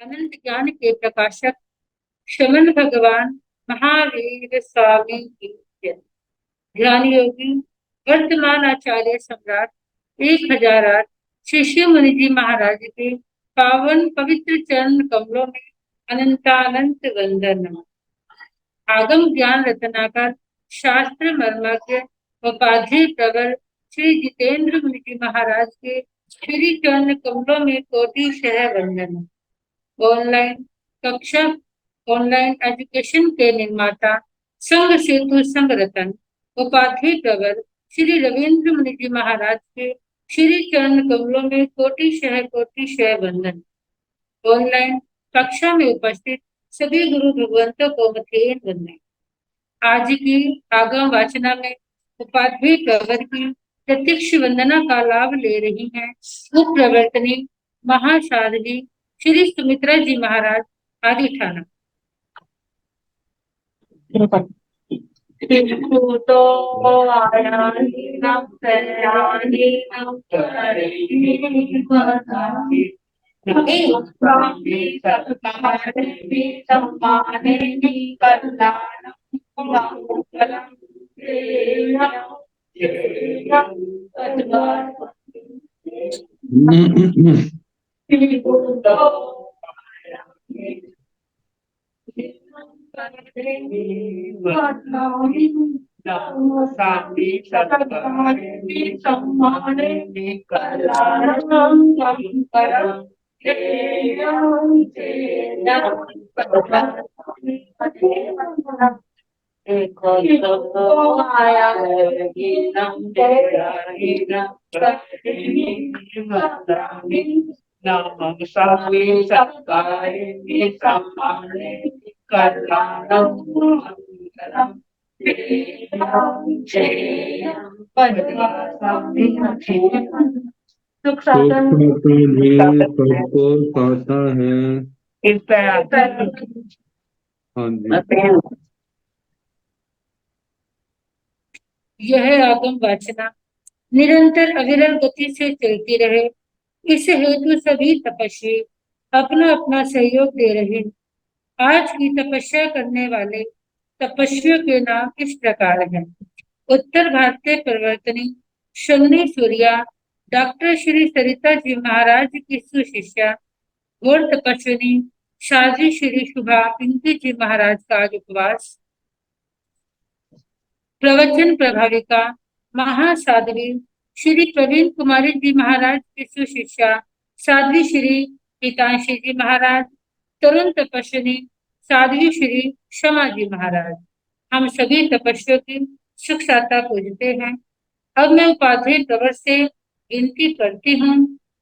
अनंत ज्ञान के प्रकाशक शमन भगवान महावीर स्वामी की जय। ध्यान योगी वर्तमान आचार्य सम्राट 1008 शिष्य मुनि जी महाराज के पावन पवित्र चरण कमलों में अनंतानंत वंदन। आगम ज्ञान रत्नाकर शास्त्र मर्मज्ञ उपाधि प्रवर श्री जितेंद्र मुनि जी महाराज के श्री चरण कमलों में कोटि शह वंदन। ऑनलाइन कक्षा ऑनलाइन एजुकेशन के निर्माता संघ सेतु संघ रतन उपाधि प्रवर श्री रविंद्र मुनि जी महाराज के श्री चरण कमलों में कोटि शह वंदन। ऑनलाइन कक्षा में उपस्थित सभी गुरु भगवंतों को मथेन वंदन। आज की आगम वाचना में उपाधि प्रवर की प्रत्यक्ष वंदना का लाभ ले रही हैं उप प्रवर्तनी महासाध्वी श्री सुमित्रा जी महाराज आदि ठाना। सुख साधन भी सबको साथा है। हाँ जी। यह आगम वाचना निरंतर अविरल गति से चलती रहे, इस हेतु सभी तपस्वी अपना अपना सहयोग दे रहे। आज की तपस्या करने वाले तपस्वियों के नाम इस प्रकार हैं। उत्तर भारतीय प्रवर्तनी शमनी सूर्या डॉक्टर श्री सरिता जी महाराज की सुशिष्या गौर तपस्विनी शाजी श्री शुभा पिंकी जी महाराज का आज उपवास। प्रवचन प्रभाविका महासाध्वी श्री प्रवीण कुमारी जी महाराज की सुशिष्या साध्वी श्री पितांशी जी महाराज। तरुण तपस्विनी साध्वी श्री क्षमा जी महाराज। हम सभी तपस्वियों की सुख साता पूजते हैं। अब मैं उपाध्याय प्रवर से विनती करती हूँ,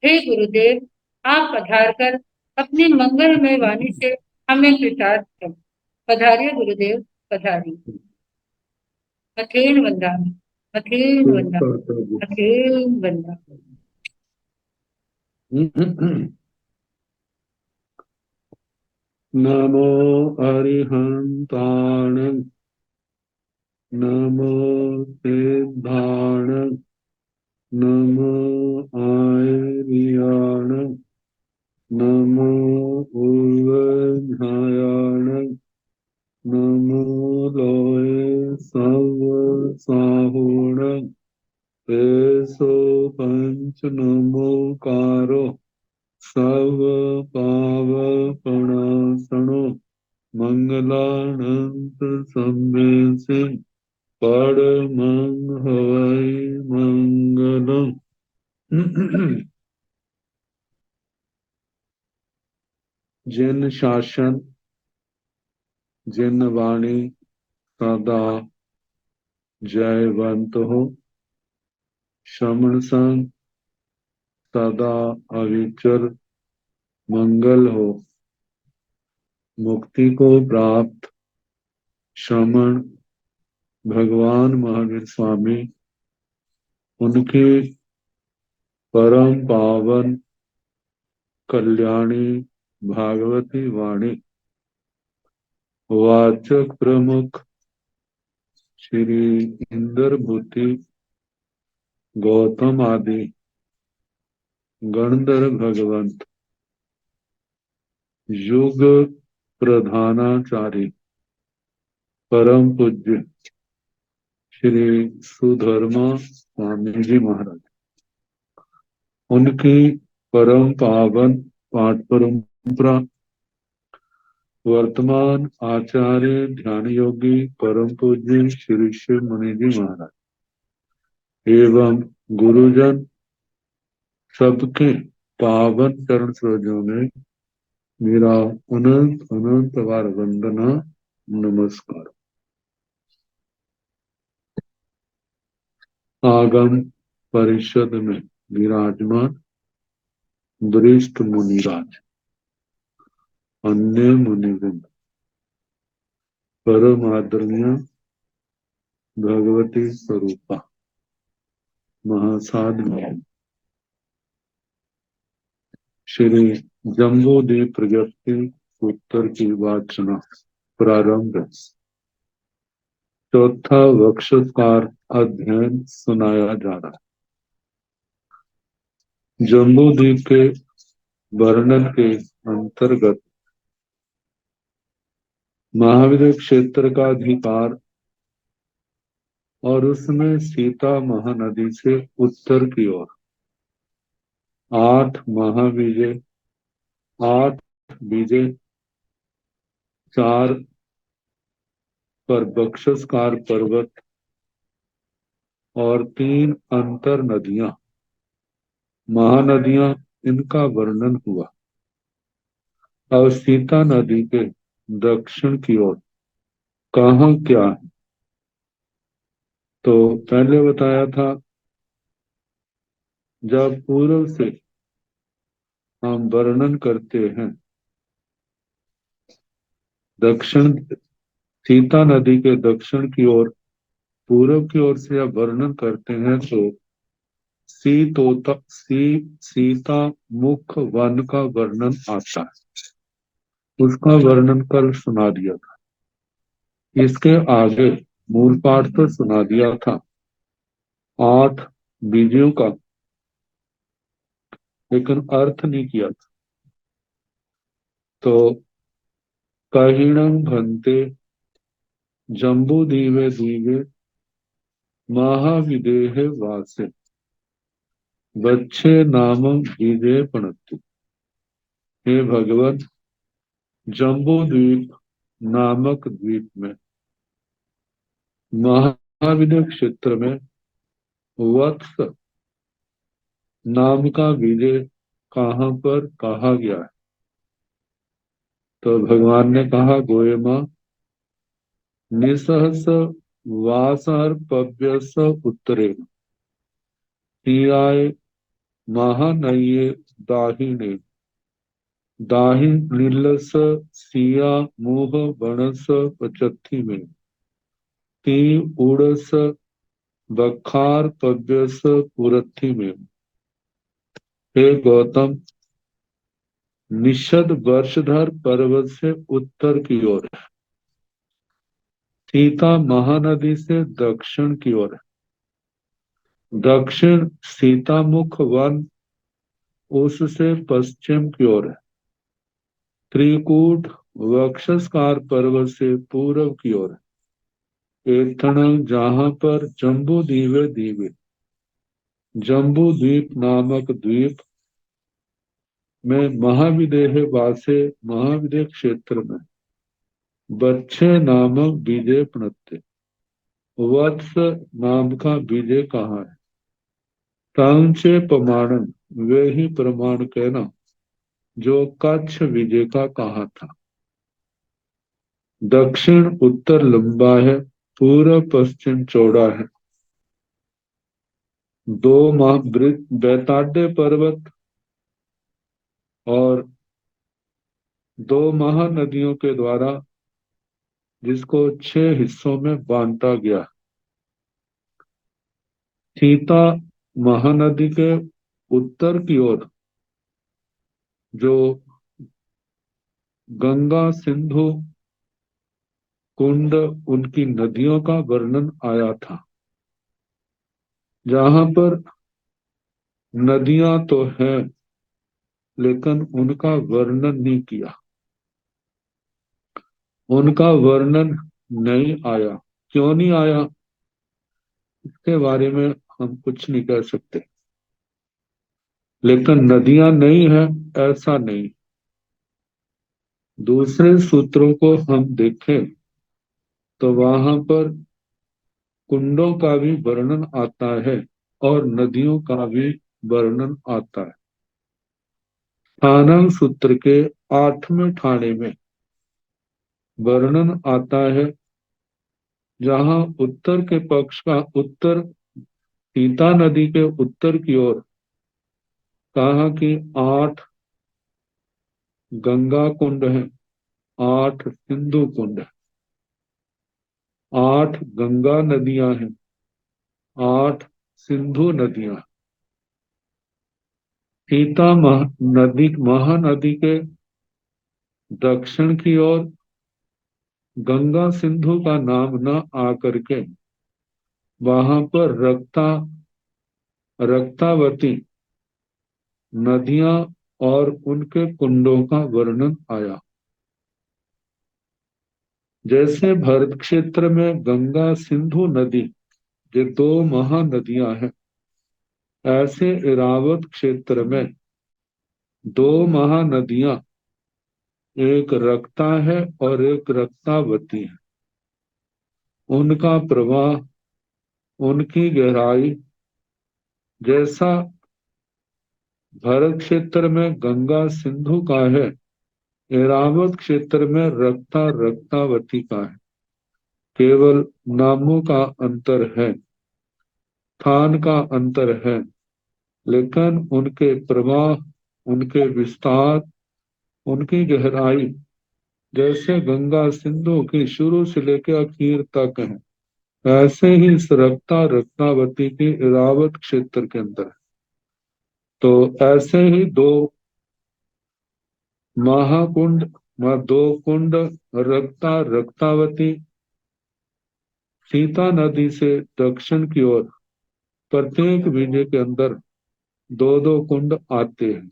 हे गुरुदेव, आप पधार कर अपनी मंगलमय वाणी से हमें कृतार्थ करें। पधारिए गुरुदेव, पधारिए। अथेन वंदना, अथेन वंदना, अथेन वंदना। नमो अरिहंताण, नमो सिद्धाण, नमो आयर्याण, नमो उर्वध्यायाण, नमो लोये सव साहुण, तेसो पंच नमोकारो सव पावपणासनो मंगलानंत सम्मेसे परमं हवै मंगलम्। जिन शासन जिन वाणी सदा जयवंत हो, श्रमण संग सदा अविचल मंगल हो। मुक्ति को प्राप्त श्रमण भगवान महावीर स्वामी, उनकी परम पावन कल्याणी भागवती वाणी वाचक प्रमुख श्री इंद्रभूति गौतम आदि गणधर भगवंत युग प्रधानाचार्य परम पूज्य श्री सुधर्मा स्वामी जी महाराज, उनकी परम पावन पाठ परंपरा वर्तमान आचार्य ध्यान योगी परम पूज्य श्री शिव मुनि जी महाराज एवं गुरुजन सबके पावन चरण सरोजों में मेरा अनंत अनंत बार वंदना, नमस्कार। आगम परिषद में विराजमान वरिष्ठ मुनिराज, अन्य मुनिवृंद, परम आदरणीय भगवती स्वरूपा महासाध्वी श्री जम्बूद्वीप प्रगति उत्तर की वाचना प्रारंभ। चौथा वक्षकार अध्ययन सुनाया जा रहा है। जम्बूद्वीप के वर्णन के अंतर्गत महावीर क्षेत्र का अधिकार और उसमें सीता महानदी से उत्तर की ओर 8 महाविजय, 8 विजय, 4 पर बक्षस्कार पर्वत और 3 अंतर नदियां, महानदियां, इनका वर्णन हुआ। और सीता नदी के दक्षिण की ओर कहाँ क्या है, तो पहले बताया था जब पूर्व से हम वर्णन करते हैं दक्षिण, सीता नदी के दक्षिण की ओर पूर्व की ओर से जब वर्णन करते हैं तो सीता मुख वन का वर्णन आता है। उसका वर्णन कल सुना दिया था। इसके आगे मूल पाठ तो सुना दिया था 8 बीजों का, लेकिन अर्थ नहीं किया था। तो कहिणं भन्ते जम्बूद्वीपे द्वीपे महाविदेह वासे बच्चे नामं विजय पणत्ति। हे भगवान, जम्बू द्वीप नामक द्वीप में महाविदेह क्षेत्र में वत्स नाम का विजय कहाँ पर कहा गया है, तो भगवान ने कहा गोयमा निसहस वासर पव्यस उत्तरे सियाय महानये दाहिने दाहिन नीलस सिया मोह बनस पचत्थी में ती उड़स बखार पव्यस पुरथी में। हे गौतम, निषद वर्षधर पर्वत से उत्तर की ओर है, सीता महानदी से दक्षिण की ओर है, दक्षिण सीतामुख वन उससे पश्चिम की ओर है, त्रिकूट वक्षस्कार पर्वत से पूर्व की ओर है, एथण जहां पर जम्बू द्वीप द्वीप जम्बू द्वीप नामक द्वीप में महाविदेह वासे महाविदेह क्षेत्र में बच्चे नामक बीजे प्रणत्य, वत्स नाम का बीजे कहाँ है, तांचे प्रमाणन, वे ही प्रमाण कहना जो कच्छ विजय का कहा था। दक्षिण उत्तर लंबा है, पूर्व पश्चिम चौड़ा है। 2 बैताड्य पर्वत और 2 महानदियों के द्वारा जिसको 6 हिस्सों में बांटा गया। सीता महानदी के उत्तर की ओर जो गंगा सिंधु कुंड उनकी नदियों का वर्णन आया था, जहां पर नदियां तो हैं लेकिन उनका वर्णन नहीं किया। उनका वर्णन नहीं आया। क्यों नहीं आया, इसके बारे में हम कुछ नहीं कह सकते। लेकिन नदियां नहीं है ऐसा नहीं। दूसरे सूत्रों को हम देखें तो वहां पर कुंडों का भी वर्णन आता है और नदियों का भी वर्णन आता है। थानम सूत्र के 8वें ठाणे में वर्णन आता है, जहां उत्तर के पक्ष का उत्तर सीता नदी के उत्तर की ओर कहा कि 8 गंगा कुंड है, 8 सिंधु कुंड है, 8 गंगा नदियां हैं, 8 सिंधु नदियां। सीता नदी महानदी के दक्षिण की ओर गंगा सिंधु का नाम न आकर के वहां पर रक्तावती नदियां और उनके कुंडों का वर्णन आया। जैसे भरत क्षेत्र में गंगा सिंधु नदी ये 2 महानदियां हैं, ऐसे इरावत क्षेत्र में 2 महानदियां, एक रक्ता है और एक रक्तावती है। उनका प्रवाह, उनकी गहराई, जैसा भरत क्षेत्र में गंगा सिंधु का है, एरावत क्षेत्र में रक्तावती का है। केवल नामों का अंतर है, स्थान का अंतर है, लेकिन उनके प्रवाह, उनके विस्तार, उनकी गहराई जैसे गंगा सिंधु की शुरू से लेकर आखिर तक है, ऐसे ही इस रक्तावती की इरावत क्षेत्र के अंदर है। तो ऐसे ही 2 महाकुंड, 2 कुंड, रक्तावती सीता नदी से दक्षिण की ओर प्रत्येक विजय के अंदर 2 कुंड आते हैं।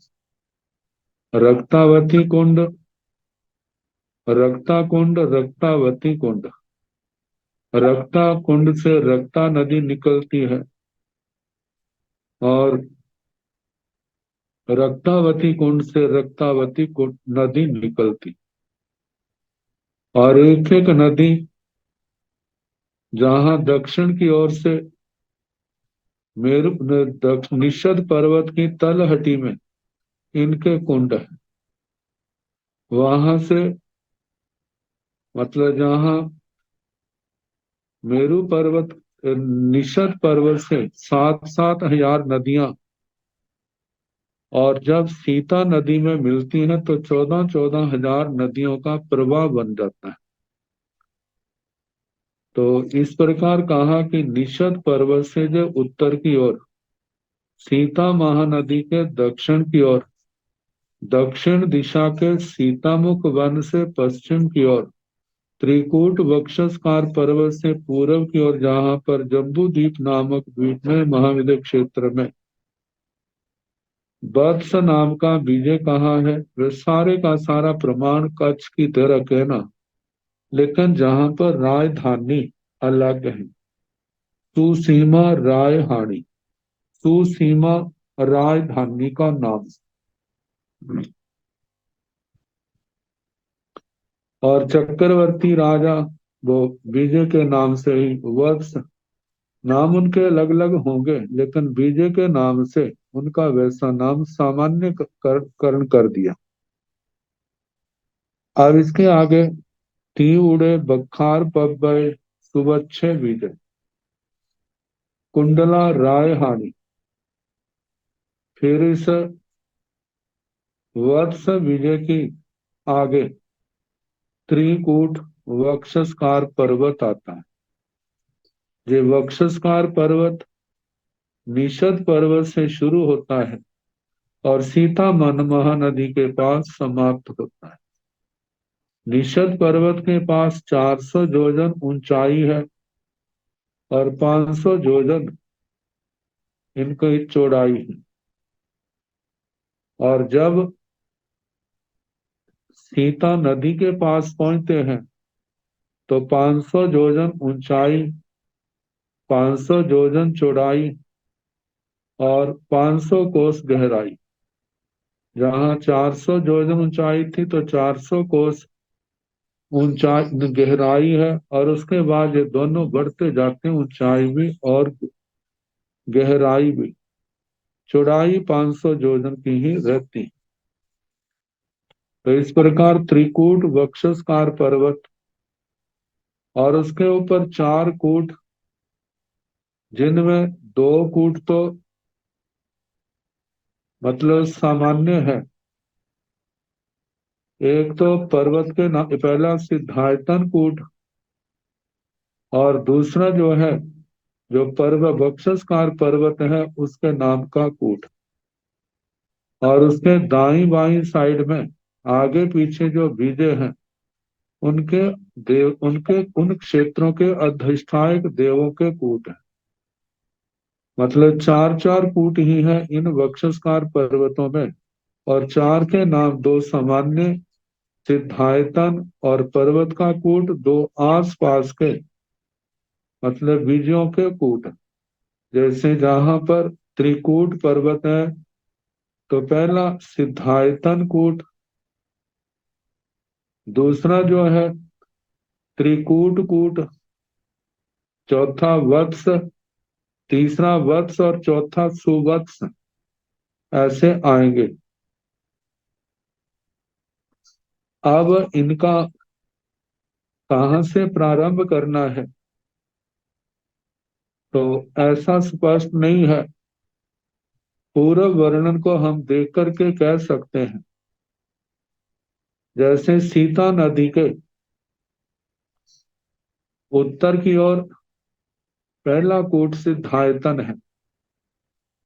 रक्तावती कुंड, रक्तावती कुंड। रक्ता कुंड से रक्ता नदी निकलती है और रक्तावती कुंड से रक्तावती नदी निकलती। और एक एक नदी जहां दक्षिण की ओर से निषद पर्वत की तलहटी में इनके कुंड है, वहां से मतलब जहां मेरु पर्वत निषद पर्वत से 7,000 नदियां, और जब सीता नदी में मिलती हैं तो 14,000 नदियों का प्रवाह बन जाता है। तो इस प्रकार कहा कि निषद पर्वत से जो उत्तर की ओर सीता महानदी के दक्षिण की ओर, दक्षिण दिशा के सीतामुख वन से पश्चिम की ओर, त्रिकूट वक्षस्कार पर्वत से पूर्व की ओर, जहां पर जम्बू द्वीप नामक द्वीप में महाविद्य क्षेत्र में वत्स नाम का बीजे कहा है, वे सारे का सारा प्रमाण कच्छ की तरह कहना, लेकिन जहां पर राजधानी अलग है। सुसीमा रायहानी, सुसीमा राजधानी का नाम। और चक्रवर्ती राजा वो विजय के नाम से ही, वत्स नाम उनके अलग अलग होंगे लेकिन विजय के नाम से उनका वैसा नाम सामान्य करण कर दिया। अब इसके आगे ती उड़े बखार पब्बे सुबच्छे विजय, कुंडला रायहानी। फिर इस वत्स विजय की आगे त्रिकूट वक्षस्कार पर्वत आता है। ये वक्षस्कार पर्वत निषद पर्वत से शुरू होता है और सीता महानदी के पास समाप्त होता है। निषद पर्वत के पास 400 योजन ऊंचाई है और 500 योजन इनकी चौड़ाई है। और जब सीता नदी के पास पहुंचते हैं तो 500 योजन ऊंचाई, 500 योजन चौड़ाई और 500 कोस गहराई। जहां 400 योजन ऊंचाई थी तो 400 कोस ऊंचाई गहराई है, और उसके बाद ये दोनों बढ़ते जाते हैं, ऊंचाई भी और गहराई भी। चौड़ाई 500 योजन की ही रहती। तो इस प्रकार त्रिकूट वक्षस्कार पर्वत और उसके ऊपर 4 कूट, जिनमें 2 कूट तो मतलब सामान्य है। एक तो पर्वत के नाम, पहला सिद्धायतन कूट, और दूसरा जो है, जो वक्षस्कार पर्वत है उसके नाम का कूट। और उसके दाईं बाईं साइड में आगे पीछे जो बीजे हैं, उनके उनके उन क्षेत्रों के अधिष्ठायक देवों के कूट हैं। मतलब 4-4 कूट ही हैं इन वक्षस्कार पर्वतों में, और 4 के नाम, 2 सामान्य सिद्धायतन और पर्वत का कूट, 2 आस पास के मतलब बीजों के कूट। जैसे जहां पर त्रिकूट पर्वत है तो पहला सिद्धायतन कूट, दूसरा जो है त्रिकूट कूट, चौथा वत्स, तीसरा वत्स और चौथा सुवत्स, ऐसे आएंगे। अब इनका कहाँ से प्रारंभ करना है तो ऐसा स्पष्ट नहीं है। पूर्व वर्णन को हम देख करके कह सकते हैं। जैसे सीता नदी के उत्तर की ओर पहला कूट सिद्धायतन है,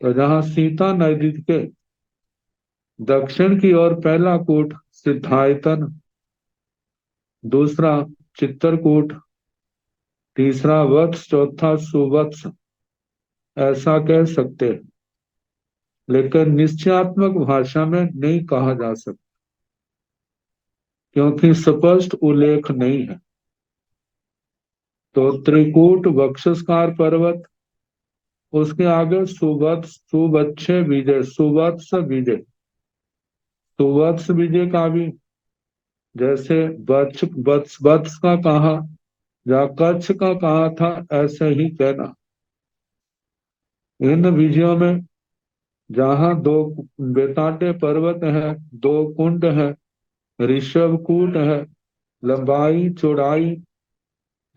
तो जहां सीता नदी के दक्षिण की ओर पहला कूट सिद्धायतन, दूसरा चित्रकूट, तीसरा वत्स, चौथा सुवत्स, ऐसा कह सकते हैं। लेकिन निश्चयात्मक भाषा में नहीं कहा जा सकता, क्योंकि स्पष्ट उल्लेख नहीं है। तो त्रिकूट वक्षस्कार पर्वत, उसके आगे सुवत्स, सुवत्स विजय, सुवत्स विजय, सुवत्स विजय का भी जैसे वत्स वत्स वत्स का कहा या कच्छ का कहा था, ऐसे ही कहना। इन विजयों में जहां 2 बेताटे पर्वत है, 2 कुंड है, ऋषभ कूट है, लंबाई चौड़ाई,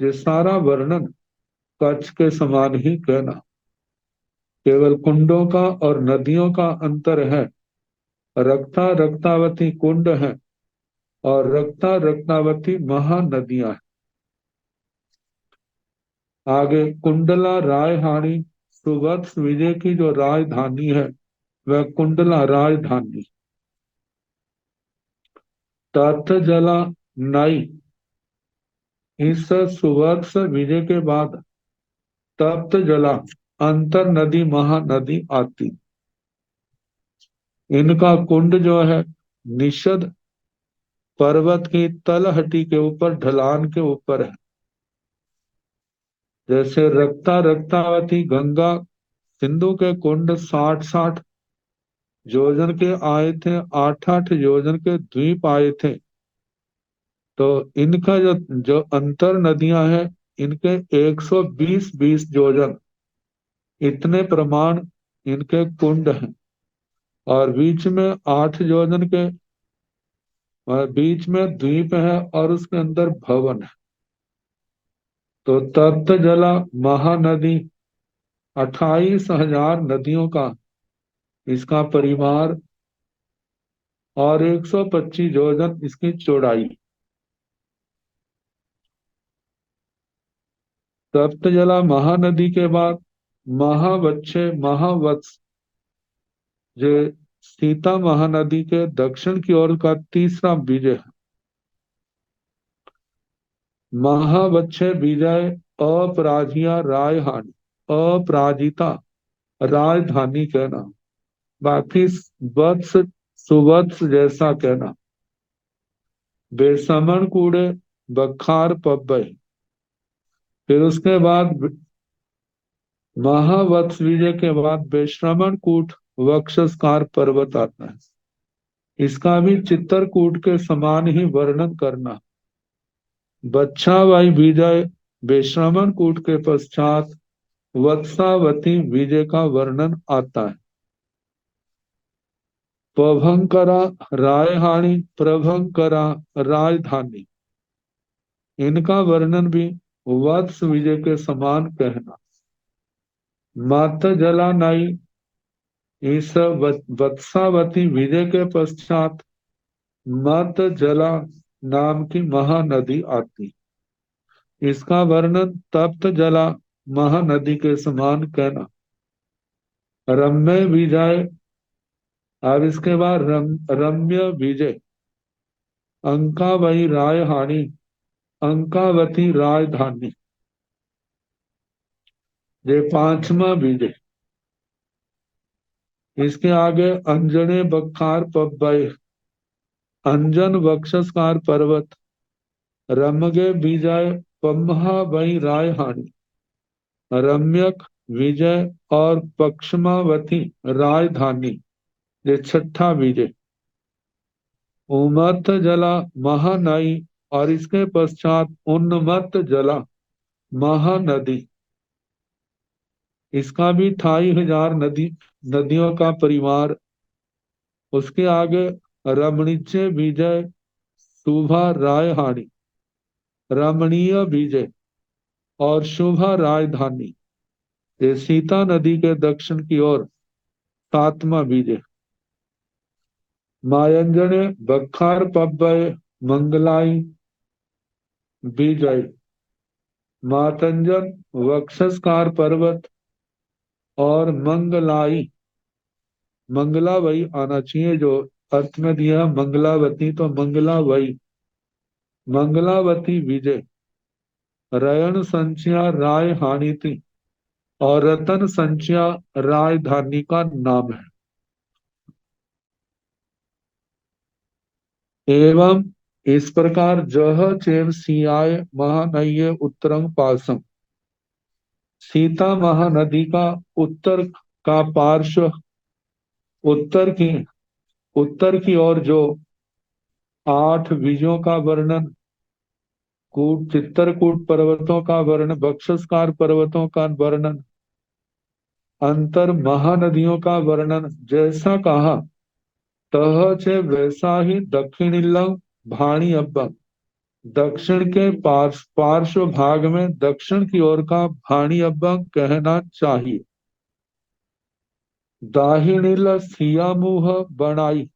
ये सारा वर्णन कच्छ के समान ही कहना। केवल कुंडों का और नदियों का अंतर है। रक्ता रक्तावती कुंड है और रक्ता रक्तावती महानदियां हैं। आगे कुंडला रायहानी, सुवत्स विजय की जो राजधानी है वह कुंडला राजधानी। तत् जला नई, इस सुवत्स विजय के बाद तप्त जला अंतर नदी महानदी आती। इनका कुंड जो है निषद पर्वत की तलहटी के ऊपर, ढलान के ऊपर है। जैसे रक्ता रक्तावती गंगा सिंधु के कुंड 60-60 योजन के आए थे, 8-8 योजन के द्वीप आए थे। तो इनका जो जो अंतर नदियां हैं, इनके 120-20 योजन इतने प्रमाण इनके कुंड हैं। और बीच में 8 योजन के, और बीच में द्वीप है और उसके अंदर भवन है। तो तप्त जला महानदी 28,000 नदियों का इसका परिवार, और 125 योजन इसकी चौड़ाई। तप्त जला महानदी के बाद महावच्छे महावत्स, जो सीता महानदी के दक्षिण की ओर का तीसरा विजय है। महावच्छे विजय अपराजिया राजधानी, अपराजिता राजधानी कहना। बाकी वत्स सुवत्स जैसा कहना। बेसमन कूड़े बखार पब्बई। फिर उसके बाद महावत्स विजय के बाद वैश्रवण कूट वक्षस्कार पर्वत आता है। इसका भी चित्रकूट के समान ही वर्णन करना। बच्छावाई विजय वैश्रवण कूट के पश्चात वत्सावती विजय का वर्णन आता है। प्रभंकरा रायहानी, प्रभंकरा राजधानी, इनका वर्णन भी वत्स विजय के समान कहना। मात जला नाई, इस वत्सावती विजय के पश्चात मत जला नाम की महानदी आती। इसका वर्णन तप्त जला महानदी के समान कहना। रम्य विजय, अब इसके बाद रम्य विजय अंकावई रायहानी, अंकावती राजधानी, ये पांचवा विजय। इसके आगे अंजने बखार पब्बई, अंजन वक्षस्कार पर्वत, रमगे विजय पम्हा वही रायहानी, रम्यक विजय और पक्षमावती राजधानी, ये छठा विजय। उमत जला महानई, और इसके पश्चात उन्मत्त जला महानदी, इसका भी 28,000 नदियों का परिवार। उसके आगे रमणीचे विजय शुभा रायहानी, रमणीय विजय और शुभा राजधानी, ये सीता नदी के दक्षिण की ओर सातवां विजय। मायंजने बखार पब्बय मंगलाई विजय, मातंजन वक्षस्कार पर्वत और मंगलाई, मंगलावई आना चाहिए, जो अर्थ में दिया मंगलावती तो मंगलावई, मंगलावती विजय। रयन संचिया राय हानि थी और रतन संचिया राजधानी का नाम है। एवं इस प्रकार जह चेव सियाय महानय उत्तरंग पासम, सीता महानदी का उत्तर का पार्श्व, उत्तर की उत्तर की ओर जो 8 विजयों का वर्णन, कूट चित्रकूट पर्वतों का वर्णन, बक्षस्कार पर्वतों का वर्णन, अंतर महानदियों का वर्णन जैसा कहा, तह चे वैसा ही दक्षिणिल्लम भाणी अब्बम, दक्षिण के पार्श्व भाग में दक्षिण की ओर का भाणी अब्बम कहना चाहिए। दाहिनील सियामुह बनाई,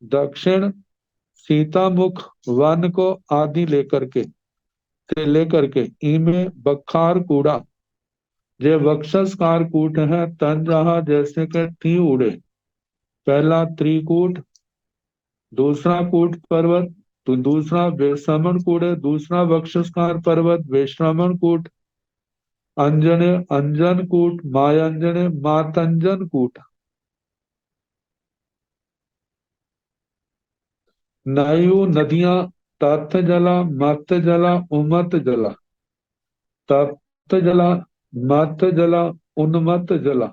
दक्षिण सीतामुख वन को आदि लेकर के से लेकर के इमे बखार कूड़ा, जे वक्षस्कार कूट है तन जहा जैसे के ती उड़े। पहला त्रिकूट, दूसरा कूट पर्वत, तो दूसरा वैश्रवण कूट है, दूसरा वक्षस्कार पर्वत वैश्रवण कूट, अंजने अंजन कूट, मायांजने मातंजन कूट। नयु नदियां तत् जला मत जला उमत जला, तप्त जला मत जला उन्मत्त जला,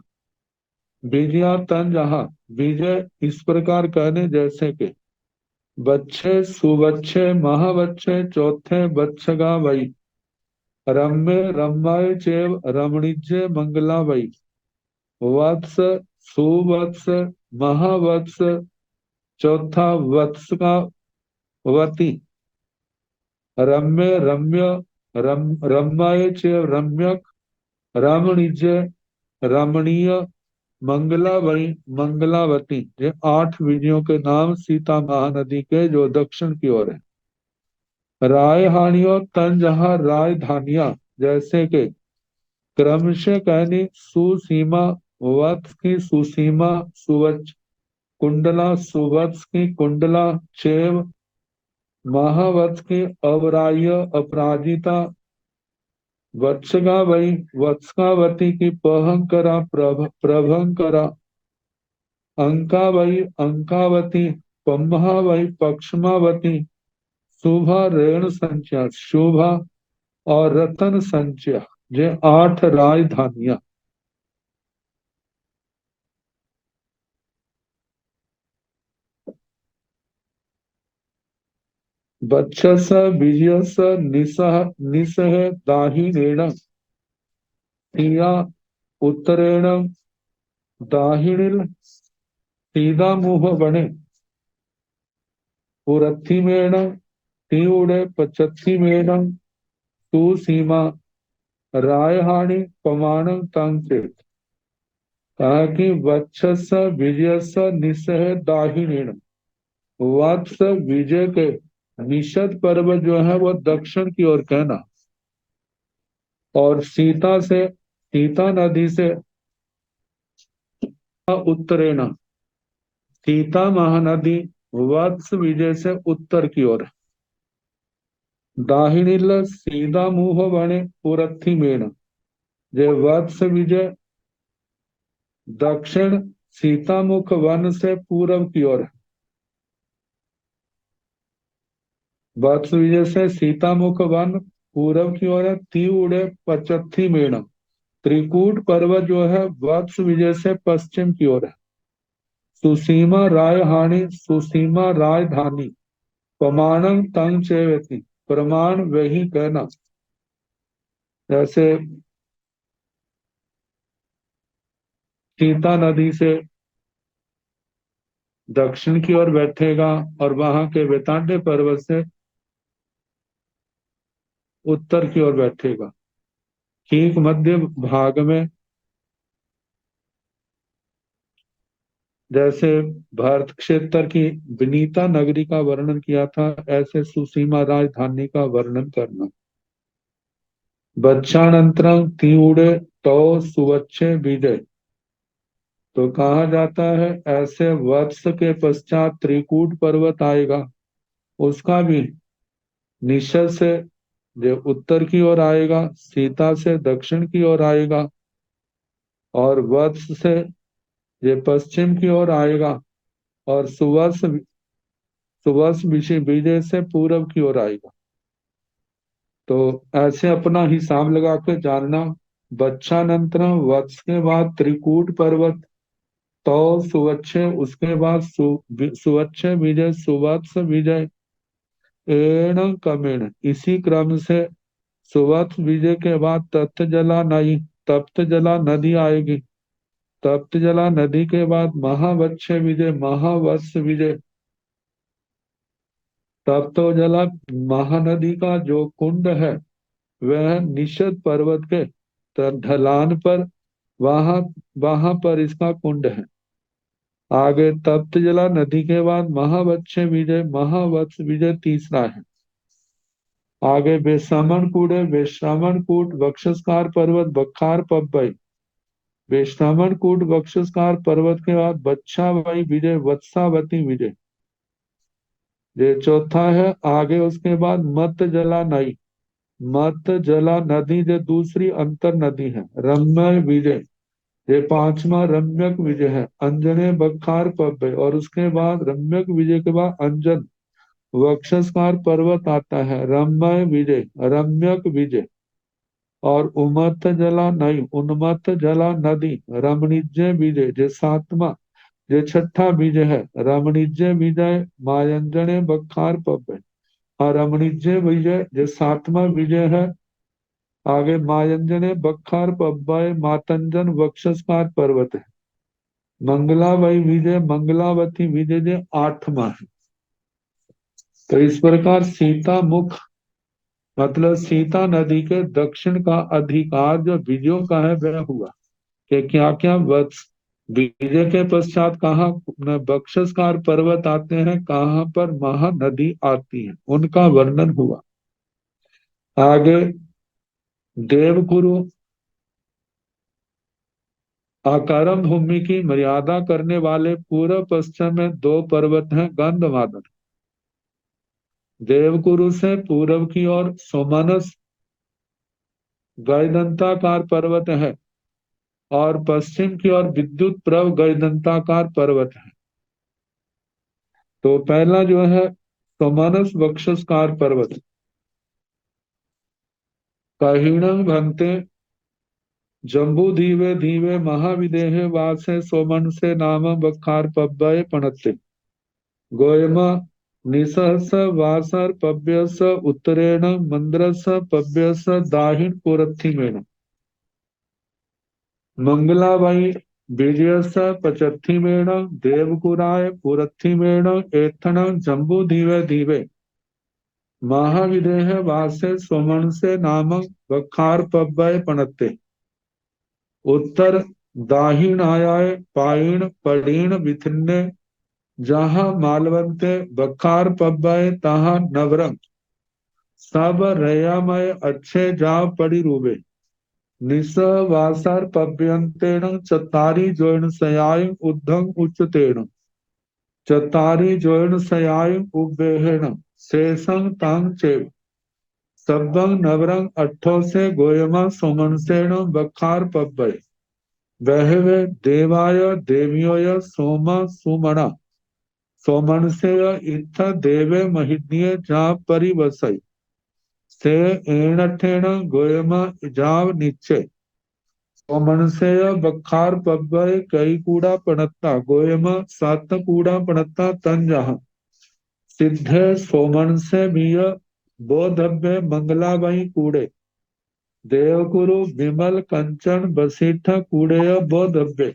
विजया तन जहा विजय, इस प्रकार कहने जैसे के बच्चे सुबच्चे महाबच्चे चौथे बच्छगा वही, रम्य रम्य चेव रमणीज्य मंगला वही, वत्स सुवत्स महावत्स चौथा वत्स का वती, रम्य रम्य रम्य चेव रम्यक, रमणीज्य रमणीय, मंगलावई मंगलावती, ये 8 विजयों के नाम सीता महानदी के जो दक्षिण की ओर है। रायहानियों तन जहा राजधानियां जैसे के क्रमशः कहनी, सुसीमा वत्स की सुसीमा सुवच, कुंडला सुवत्स की कुंडला चेव, महावत्स की अवराह्य अपराजिता, वत्सगावई वत्सकावती की पहंकरा प्रभंकरा, अंकावई अंकावती, पम्हावई पक्षमावती, शोभा ऋण संचय, शोभा और रतन संचय, ये 8 राजधानियां। वक्षस विजयस निसह निसह दाहिनेन या उत्तरेण दाहिनील सीधा मुंह बने पुरथिमेण तीउड़े पचथिमेण सुसीमा रायहानि पमाणं तंचेत। कहा कि वक्षस विजयस निसह दाहिनेन, वत्स विजय के निषद पर्व जो है वो दक्षिण की ओर कहना, और सीता नदी से उत्तरेण, सीता महानदी वत्स विजय से उत्तर की ओर, दाहिनील सीधा मुंह बने पुरथिमेण, जे वत्स विजय दक्षिण सीतामुख वन से पूर्व की ओर है। वत्स विजय से सीतामुख वन पूर्व की ओर है। तीउड़े पचथी मेणम, त्रिकूट पर्वत जो है वत्स विजय से पश्चिम की ओर है। सुसीमा रायहानी, सुसीमा राजधानी, प्रमाणम तंग चेवती, प्रमाण वही कहना। जैसे सीता नदी से दक्षिण की ओर बैठेगा और वहां के वेतांडे पर्वत से उत्तर की ओर बैठेगा। ठीक मध्य भाग में जैसे भारत क्षेत्र की विनीता नगरी का वर्णन किया था, ऐसे सुसीमा राजधानी का वर्णन करना। बच्चानंतरम तीउड़े तो सुवच्छे विजय, तो कहा जाता है ऐसे वर्ष के पश्चात त्रिकूट पर्वत आएगा, उसका भी निशद से जो उत्तर की ओर आएगा, सीता से दक्षिण की ओर आएगा, और वत्स से ये पश्चिम की ओर आएगा, और सुवर्ष सुवर्ष विजय से पूर्व की ओर आएगा। तो ऐसे अपना हिसाब लगा के जानना। बच्चानंतरम वत्स के बाद त्रिकूट पर्वत, तो सुवच्छे, उसके बाद सुवच्छे विजय, सुवत्स विजय, एण कमेण, इसी क्रम से सुवत्स विजय के बाद तप्त जला नई, तप्त जला नदी आएगी। तप्त जला नदी के बाद महावत्स्य विजय, महावत्स विजय। तप्त जला महानदी का जो कुंड है वह निषद पर्वत के ढलान पर, वहां वहां पर इसका कुंड है। आगे तप्त जला नदी के बाद महावत्स्य विजय, महावत्स विजय तीसरा है। आगे बेश्रामण कूट है, बेश्रामण कूट वक्षस्कार पर्वत बखार पब्बई, बेश्रामण कूट वक्षस्कार पर्वत के बाद बच्छावई विजय, वत्सावती विजय, ये चौथा है। आगे उसके बाद मत जला नई, मत जला नदी जो दूसरी अंतर नदी है, रम्य विजय, ये पांचवा रम्यक विजय है। अंजने बखार पब्बे, और उसके बाद रम्यक विजय के बाद अंजन वक्षस्कार पर्वत आता है, रम्य विजय, रम्यक विजय। और उमत जला नई, उन्मत्त जला नदी, रमणीज्य विजय, जो सातवां, जो छठा विजय है, रमणीज्य विजय, मायंजने बखार पब्बे। और रमणीज्य विजय जो सातवां विजय है। आगे मायंजने बखार पब्बे मातंजन वक्षस्कार पर्वत है। मंगलावई विजय, मंगलावती विजय जो आठवां है। तो इस प्रकार सीता मुख मतलब सीता नदी के दक्षिण का अधिकार जो विजयों का है वह हुआ कि क्या क्या वत्स विजय के पश्चात कहाँ बक्षस्कार पर्वत आते हैं, कहाँ पर महानदी आती है, उनका वर्णन हुआ। आगे देवगुरु आकारम भूमि की मर्यादा करने वाले पूर्व पश्चिम में 2 पर्वत हैं गंधमादन। देवगुरु से पूर्व की ओर सोमनस गजदंताकार पर्वत है, और पश्चिम की ओर विद्युत प्रभ गजदंताकार पर्वत है। तो पहला जो है समानस वक्षस्कार पर्वत कहिणं भन्ते जम्बू धीवे धीवे महाविदेहे वासे सोमन से नाम बखार पब्बय पणते गोयम निसहस वासर पव्यस उत्तरेण मंद्रस पव्यस दाहिण पुरथिमेण मंगलाबाई विजयस पचत्थिमेण देवकुराय पुरथिमेण एथण जम्बू धीवे धीवे महाविदेह वासे सोमन से नामक बखार पव्वय पणते उत्तर दाहिणाय पायण पड़ीण विथिन्ने जहां मालवंते बखार पव्वय तहां नवरंग सब रयामय अच्छे जा पड़ी रूबे निस वासर पव्यंतेण चतारी जोइन सयाय उद्धं उच्चतेण चतारी जोइन सयाय उबेहेण शेषं तांग चेव सब्बं नवरंग अट्ठो से गोयमा सोमनसेण बखार पब्बय बहवे देवाय देव्योय सोमा सुमणा सोमनसेय इत्थ देवे महिन्ये जा परिवसई से एणठेण गोयमा इजाव निच्चे सोमनसेय बखार पब्बय कई कूड़ा पणत्ता गोयमा सात कूड़ा पणत्ता तन जहां सिद्धे सोमन से मिय बोधव्य मंगलाबाई कूड़े देवकुरु विमल कंचन बसीठ कूड़ेय बोधव्य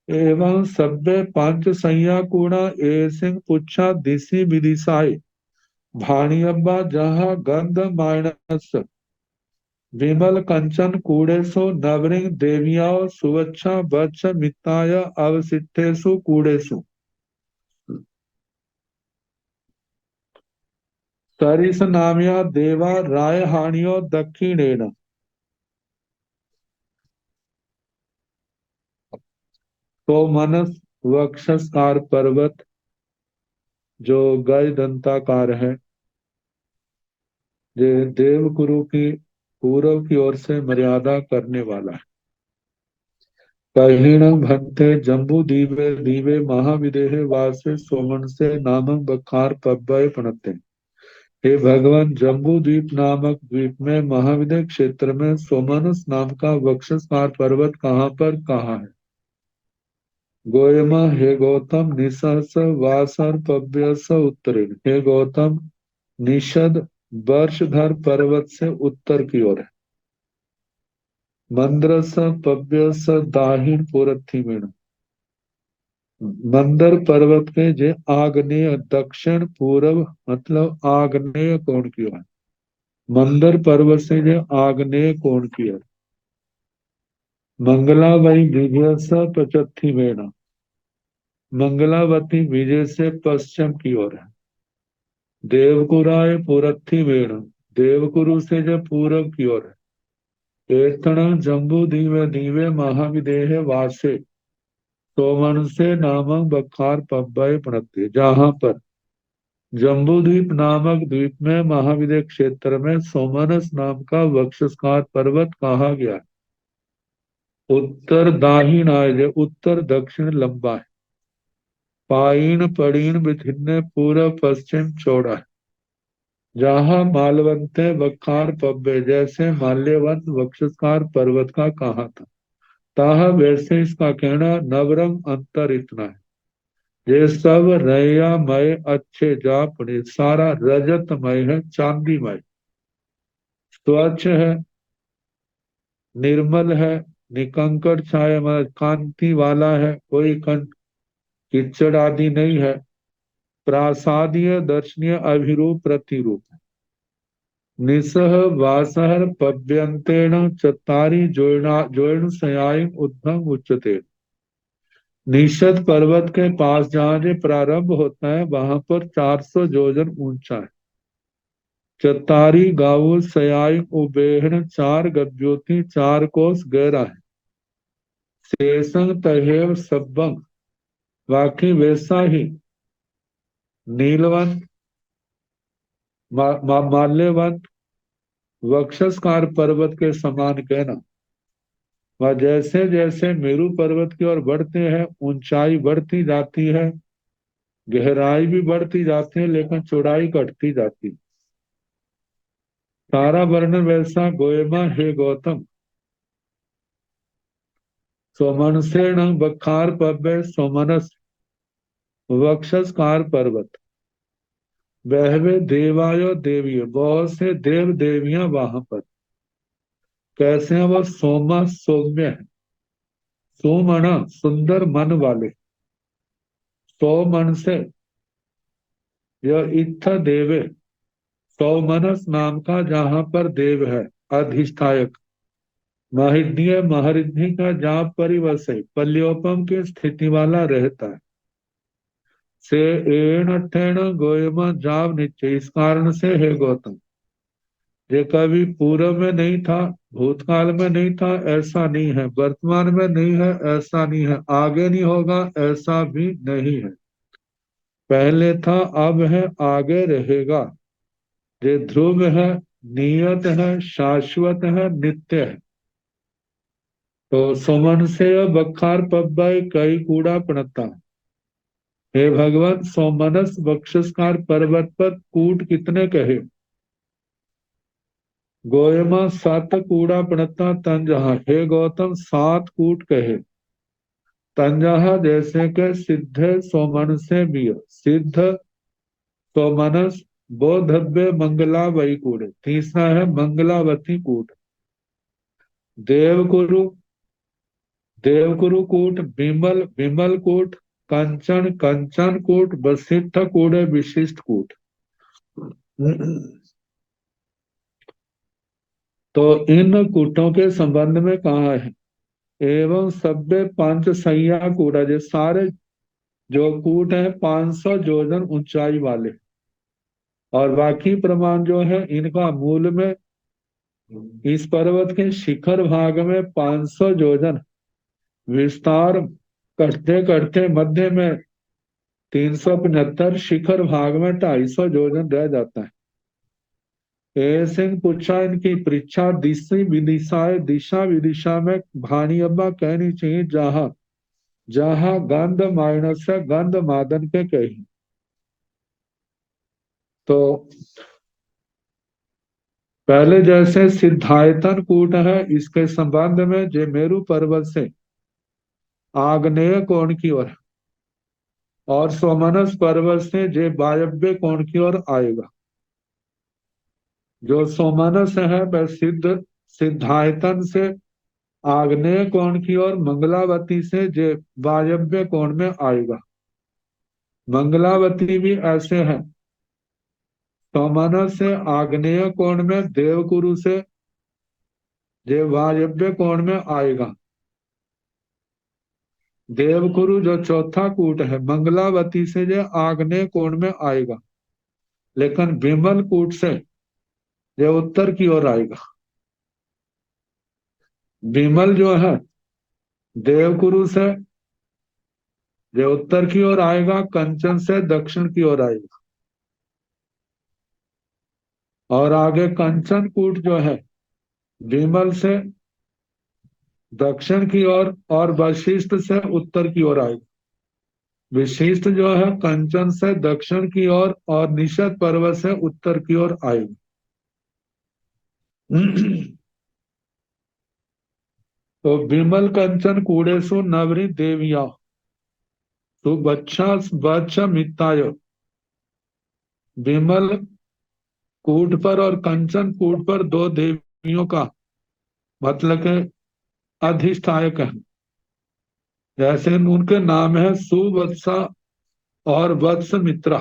एवं सभ्य पांच सैया कूड़ा ए सिंह पुच्छा दिसी विदिशाई भाणियब्बा जहां गंध मायनस विमल कंचन कूड़ेसु नवरिंग देवियाओ सुवच्छा बच्छ मिताय अवसिद्धेसु कूड़ेसु सरिस नाम्या देवा राय हानियो दक्षिणेन तो मनस वक्षस्कार पर्वत जो गय दंताकार है ये देवगुरु की पूर्व की ओर से मर्यादा करने वाला है कहिणं भन्ते जम्बू दीवे दीवे महाविदेह वासे सोमन से नामक बखार पब्बय पणते हे भगवान जम्बू द्वीप नामक द्वीप में महाविदय क्षेत्र में सोमनस नाम का वक्षस्कार पर्वत कहाँ पर कहाँ है गोयमा हे गौतम निसहस वासर पव्यस उत्तरेण हे गौतम निषद वर्षधर पर्वत से उत्तर की ओर है मंद्रस पव्यस दाहिण पुरथिमेण मंदर पर्वत के जे आग्नेय दक्षिण पूर्व मतलब आग्नेय कोण की ओर मंदर पर्वत से जे आग्नेय कोण की ओर मंगलाबाई विजय से पचत्थिमेण मंगलावती विजय से पश्चिम की ओर है देवकुराय पुरथिमेण देवकुरु से जो पूर्व की ओर है एतण जम्बू दीवे दीवे महाविदेह वासे सोमन से नामक बखार पब्बय पणते जहां पर जम्बू द्वीप नामक द्वीप में महाविदेह क्षेत्र में सोमनस नाम का वक्षस्कार पर्वत कहा गया उत्तर दाहिणाय उत्तर दक्षिण लंबा है पाईण पड़ीण विभिन्न पूर्व पश्चिम चौड़ा है जहां मालवंते बखार पब्बे जैसे माल्यवंत वक्षस्कार पर्वत का कहा था ताहा वैसे इसका कहना नवरंग अंतर इतना है ये सब रयामय अच्छे जापने सारा रजतमय है चांदीमय स्वच्छ है निर्मल है निकंकड़ छाया मतलब कांति वाला है कोई कीचड़ आदि नहीं है प्रासादीय दर्शनीय अभिरूप प्रतिरूप है निसह वासहर पव्यंतेन चत्तारि जोइण सयाय उद्धम उच्चते निषद पर्वत के पास जहां ये प्रारंभ होता है वहां पर 400 योजन ऊंचा है चतारी गावो सयाय उबेहन चार गद्योति चार कोस गहरा है शेषंग तहेव सब्बंग बाकी वैसा ही नीलवंत माल्यवंत वक्षस्कार पर्वत के समान कहना वह जैसे जैसे मेरू पर्वत की ओर बढ़ते हैं ऊंचाई बढ़ती जाती है गहराई भी बढ़ती जाती है लेकिन चौड़ाई घटती जाती है। सारा वर्णन वैसा गोएमा हे गौतम, सोमनसेन बखार पब्बे सोमनस वक्षस्कार पर्वत, वहवे देवायो देवी, बहुत से देव देवियां वहां पर। कैसे हैं वो? सोमा सौम्य है, सोमण सुंदर मन वाले, सौमन से यह इत्थ देवे, सौमनस नाम का जहां पर देव है अधिष्ठायक, महिड्य महरिद्धि का जहां परिवश है पल्योपम की स्थिति वाला रहता है, से एण ठेण गोयम जाव निश्चय, इस कारण से है गौतम, ये कभी पूर्व में नहीं था, भूतकाल में नहीं था ऐसा नहीं है, वर्तमान में नहीं है ऐसा नहीं है, आगे नहीं होगा ऐसा भी नहीं है, पहले था अब है आगे रहेगा, ये ध्रुव है, नियत है, शाश्वत है, नित्य है। तो सुमन से बखार पब्बाई कई कूड़ा पड़ता। हे भगवान, सोमनस बक्षस्कार पर्वत पर कूट कितने कहे? गोयमा सात कूड़ा पड़ता तंजहा, हे गौतम सात कूट कहे। तंजहा जैसे के सिद्ध सोमन से भी, सिद्ध सोमनस बोधव्य मंगला वही कूट, तीसरा है मंगलावती कूट, देवकुरु देवकुरु कूट, विमल विमल कूट, कंचन कंचन कूट, वशिष्ठ कूट, विशिष्ट कूट। तो इन कूटों के संबंध में कहा है, एवं सभ्य पांच सैया कूट, जो सारे जो कूट है 500 जोजन ऊंचाई वाले, और बाकी प्रमाण जो है इनका मूल में इस पर्वत के शिखर भाग में 500 जोजन विस्तार करते करते मध्य में 375, शिखर भाग में 250 जोजन रह जाता है। ऐसे पूछा इनकी परीक्षा, दिशा विदिशाए, दिशा विदिशा में भानी अब्बा कहनी चाहिए जहां जहां गंध माइनस है, गंध मादन के कही। तो पहले जैसे सिद्धायतन कूट है, इसके संबंध में जे मेरु पर्वत से आग्नेय कोण की ओर, और सोमनस पर्वत से जे वायव्य कोण की ओर आएगा। जो सोमनस है वह सिद्धायतन से आग्नेय कोण की ओर, मंगलावती से जे वायव्य कोण में आएगा। मंगलावती भी ऐसे है, सोमनस से आग्नेय कोण में, देवकुरु से जे वायव्य कोण में आएगा। देवकुरु जो चौथा कूट है, मंगलावती से जो आग्नेय कोण में आएगा, लेकिन विमल कूट से जो उत्तर की ओर आएगा। विमल जो है देवकुरु से जो उत्तर की ओर आएगा, कंचन से दक्षिण की ओर आएगा, और आगे कंचन कूट जो है विमल से दक्षिण की ओर और वशिष्ठ से उत्तर की ओर आएगा। विशिष्ट जो है कंचन से दक्षिण की ओर और निषद पर्वत से उत्तर की ओर आएगा। तो विमल कंचन कूड़ेशु नवरी देविया, तो बच्चा बच्चा मिताय, विमल कूट पर और कंचन कूट पर दो देवियों का मतलब के अधिष्ठायक है। जैसे उनके नाम है सुवत्सा और वत्स मित्रा।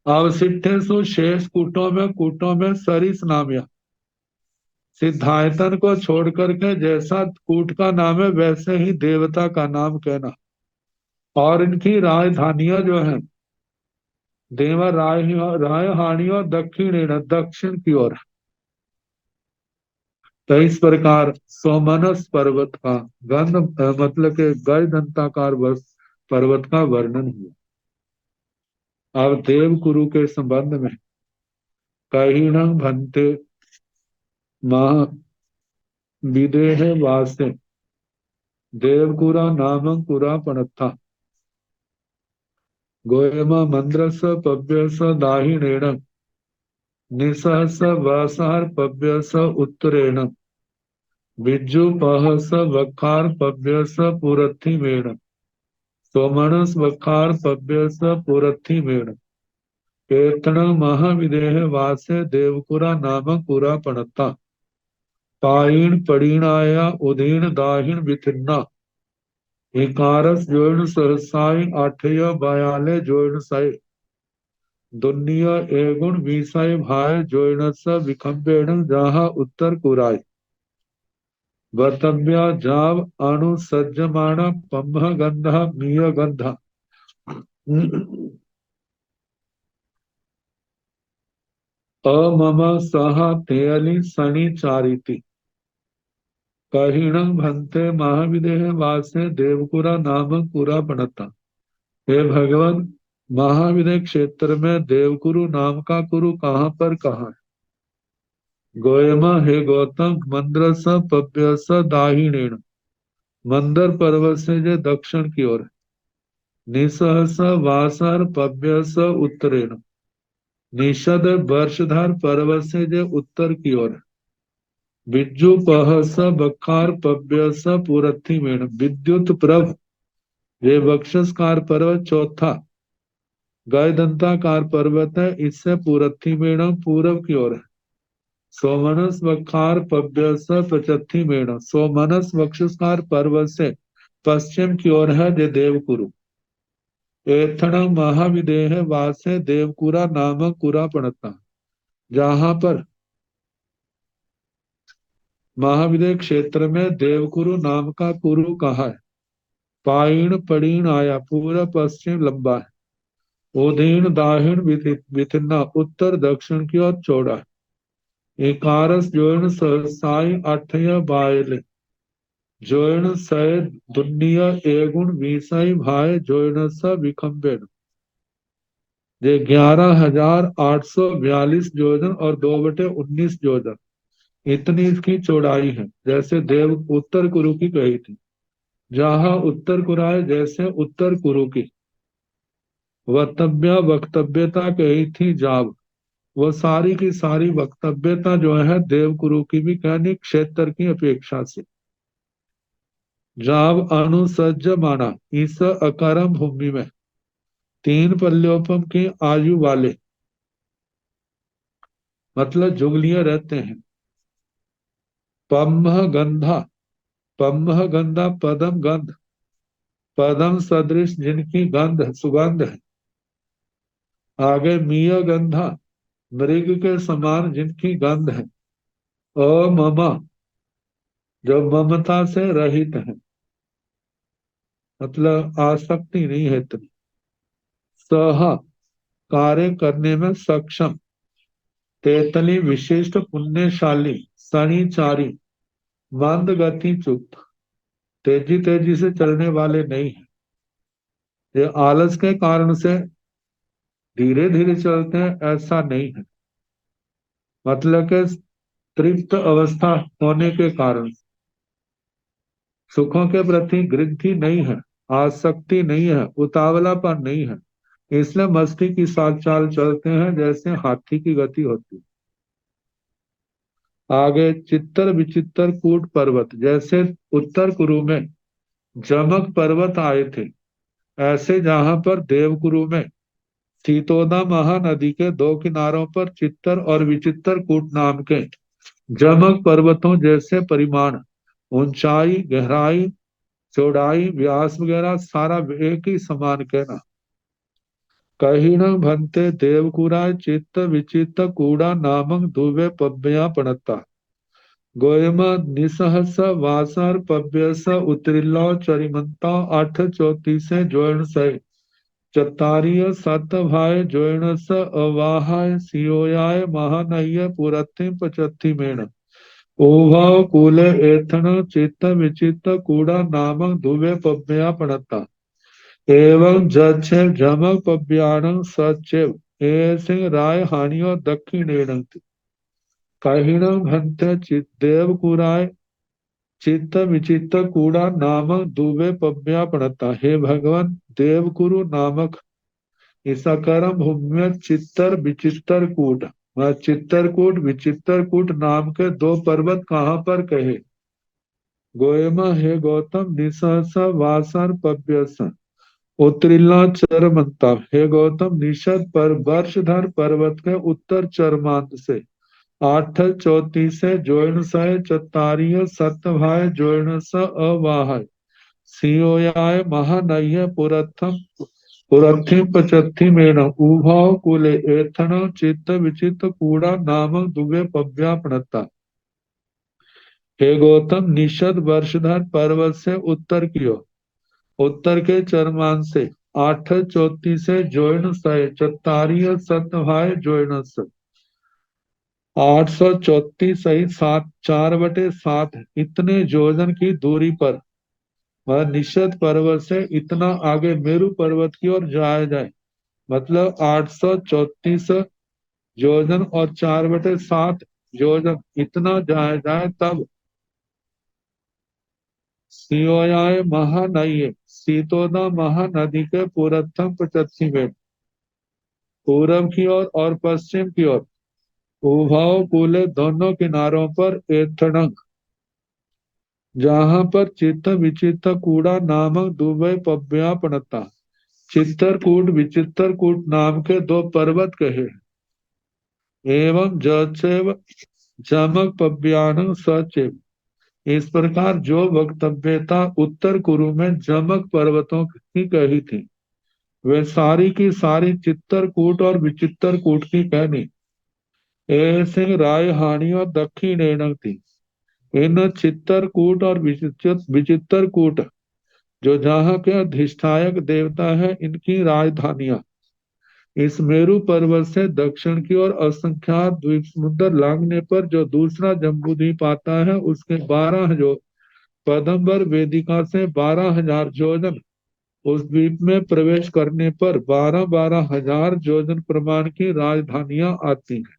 अवशिष्टेषु शेष कूटों में सरिस नामया, सिद्धायतन को छोड़ करके जैसा कूट का नाम है वैसे ही देवता का नाम कहना। और इनकी राजधानियां जो है देवा राय हानि और दक्षिण दक्षिण की ओर। तो इस प्रकार सोमनस पर्वत का गंध मतलब के गज दंताकार पर्वत का वर्णन हुआ। अब देवकुरु के संबंध में कहीण भन्ते महा विदेह वासे देवकुरा नामं कुरा पणत्था गोयमा मंद्रस पव्यस दाहिणेन निसहस वासहर पव्यस उत्तरेण विज्जुपहस वखार पव्यस पुरथिमेण सोमनस वखार पव्यस पुरथिमेण केतन महाविदेह वासे देवकुरा नामक कुरा पणता पायीण पड़ीणाया उदीन दाहिण विथिन्ना इकारस जोइन सहसाई आठय बयाले जोइन सय दुनिया एगुण विषय भाय जोइनस विखंबेण जहाँ उत्तर कुराय वर्तव्या जाव अणुसज्जमाण पंभ गंध मीय गंध अमम सह तेयलि सनि चारिति कहिणं भंते महाविदेह वासे देवकुरा नाम कुरा पणता। हे भगवान, महाविदय क्षेत्र में देवकुरु नाम का कुरु कहाँ पर कहाँ है? गोयमा हे गौतम मंद्रस पव्यस दाहिणेन मंदर पर्वत से जो दक्षिण की ओर है। निसहस वासर पव्यस उत्तरेण निषद वर्षधर पर्वत से जो उत्तर की ओर है। विज्जु पहस बखार पव्यस पुरथिमेण विद्युत प्रभ ये वक्षस्कार पर्वत चौथा गायदंताकार पर्वत है, इससे पुरथिमेण पूर्व की ओर है। सोमनस वखार पव्यस पचथिमेण सोमनस वक्षस्कार पर्वत से पश्चिम की ओर है जे देवकुरु। एथण महाविदेह वासे देवकुरा नामक कुरा पड़ता, जहां पर महाविदेह क्षेत्र में देवकुरु नाम का कुरु कहा है। पायीण पड़ीण आया पूर्व पश्चिम लंबा है। उदीन दाहिण विथिन्ना उत्तर दक्षिण की ओर चौड़ा है। एकारस जोइन सहसाई अठय बायले जोइन सय दुनिया एगुण विषय भाई जोइन स विखंबेन ये 11,842 योजन और 2/19 योजन इतनी इसकी चौड़ाई है, जैसे देव उत्तर कुरु की कही थी। जहां उत्तर कुराय जैसे उत्तर कुरु की वक्तव्यता कही थी जाव, वो सारी की सारी वक्तव्यता जो है देवकुरु की भी कहनी क्षेत्र की अपेक्षा से। जाव अनुसज्ज माना इस अकरम भूमि में 3 पल्योपम की आयु वाले मतलब जुगलियां रहते हैं। पम्ह गंधा पम्ह गंधा पदम गंध पदम सदृश जिनकी गंध सुगंध है। आगे मीय गंधा मृग के समान जिनकी गंध है। अममा जो ममता से रहित है, मतलब आसक्ति नहीं है इतनी। सह कार्य करने में सक्षम तेतली विशिष्ट पुण्यशाली शनिचारी मंद गति चुप तेजी तेजी से चलने वाले नहीं है। ये आलस के कारण से धीरे धीरे चलते हैं ऐसा नहीं है, मतलब के तृप्त अवस्था होने के कारण सुखों के प्रति गृद्धि नहीं है, आसक्ति नहीं है, उतावलापन नहीं है, इसलिए मस्ती की साथ चाल चलते हैं जैसे हाथी की गति होती है। आगे चित्तर विचित्र कूट पर्वत जैसे उत्तर कुरु में जमक पर्वत आए थे, ऐसे जहां पर देवकुरु में सीतोदा महानदी के 2 किनारों पर चित्तर और विचित्र कूट नाम के जमक पर्वतों जैसे परिमाण, ऊंचाई, गहराई, चौड़ाई, व्यास वगैरह सारा एक ही समान कहना। कहीं न भंते देवकुरा चित्त विचित कूड़ा नामक दुवे पव्या पणता गोयमा निसहस वासर पव्यस उतरिल्लो चरिमंता 8 34 जोइन सय चतारीय सत भाय जोइनस अवाहाय सियोयाय महानय पुरथि पचथि मेण ओभाव कूले एथन चित्त विचित कूड़ा नामक दुवे पव्या पणता एवं जच्छ जमक पव्याणं सचिव ए सिंह राय हानियो दक्षिणेण कहिणं भंत चित देव कुराय चित्त विचित्त कूड़ा नामक दुबे पव्या पड़ता। हे भगवान, देवकुरु नामक ईसाकरम भूम्य चित्तर विचित्र कूट, वह चित्तरकूट विचित्रकूट नाम के दो पर्वत कहाँ पर कहे? गोयमा, हे गौतम, निसहस वासर पव्यस उत्तरिला चरमंता। हे गौतम, निषद पर वर्षधर पर्वत के उत्तर चरमांत से आठ चौती से जोइन सह चतारिय सतभाय जोइन स अवाहय सियोयाय महानय पुरथम पुरथिम पचथि मेण उभाव कुले एथन चित्त विचित कूड़ा नामक दुबे पव्या प्रणता। हे गौतम, निषद वर्षधर पर्वत से उत्तर की ओर, उत्तर के चरमान से आठ चोटी से जोइन सय चतारिय सतभाय जोइनस 834 सहित 4/7 इतने योजन की दूरी पर वह निषद पर्वत से इतना आगे मेरु पर्वत की ओर जाया जाए, मतलब 834 योजन और 4/7 योजन इतना जाया जाए, तब सियोयाय महानये सीतोदा महानदी के पूरबतम पचथी में पूरब की ओर और पश्चिम की ओर उभाव कूले दोनों किनारों पर एथड़ंग, जहां पर चित्त विचित्र कूड़ा नामक दुबई पव्या पड़ता। चित्रकूट विचित्रकूट नाम के दो पर्वत कहे, एवं जचेव जमक पव्यान सचेव। इस प्रकार जो वक्तव्यता उत्तर कुरु में जमक पर्वतों की कही थी, वे सारी की सारी चित्रकूट और विचित्रकूट की कहनी ऐसे राय हानि और दक्षिण थी। इन चित्रकूट और विचित्रकूट जो जहाँ के अधिष्ठायक देवता है, इनकी राजधानियां इस मेरु पर्वत से दक्षिण की ओर असंख्यात द्वीप समुद्र लांघने पर जो दूसरा जम्बूद्वीप आता है, उसके 12 जो पदम्बर वेदिका से 12,000 योजन उस द्वीप में प्रवेश करने पर 12,000 योजन प्रमाण की राजधानियां आती हैं।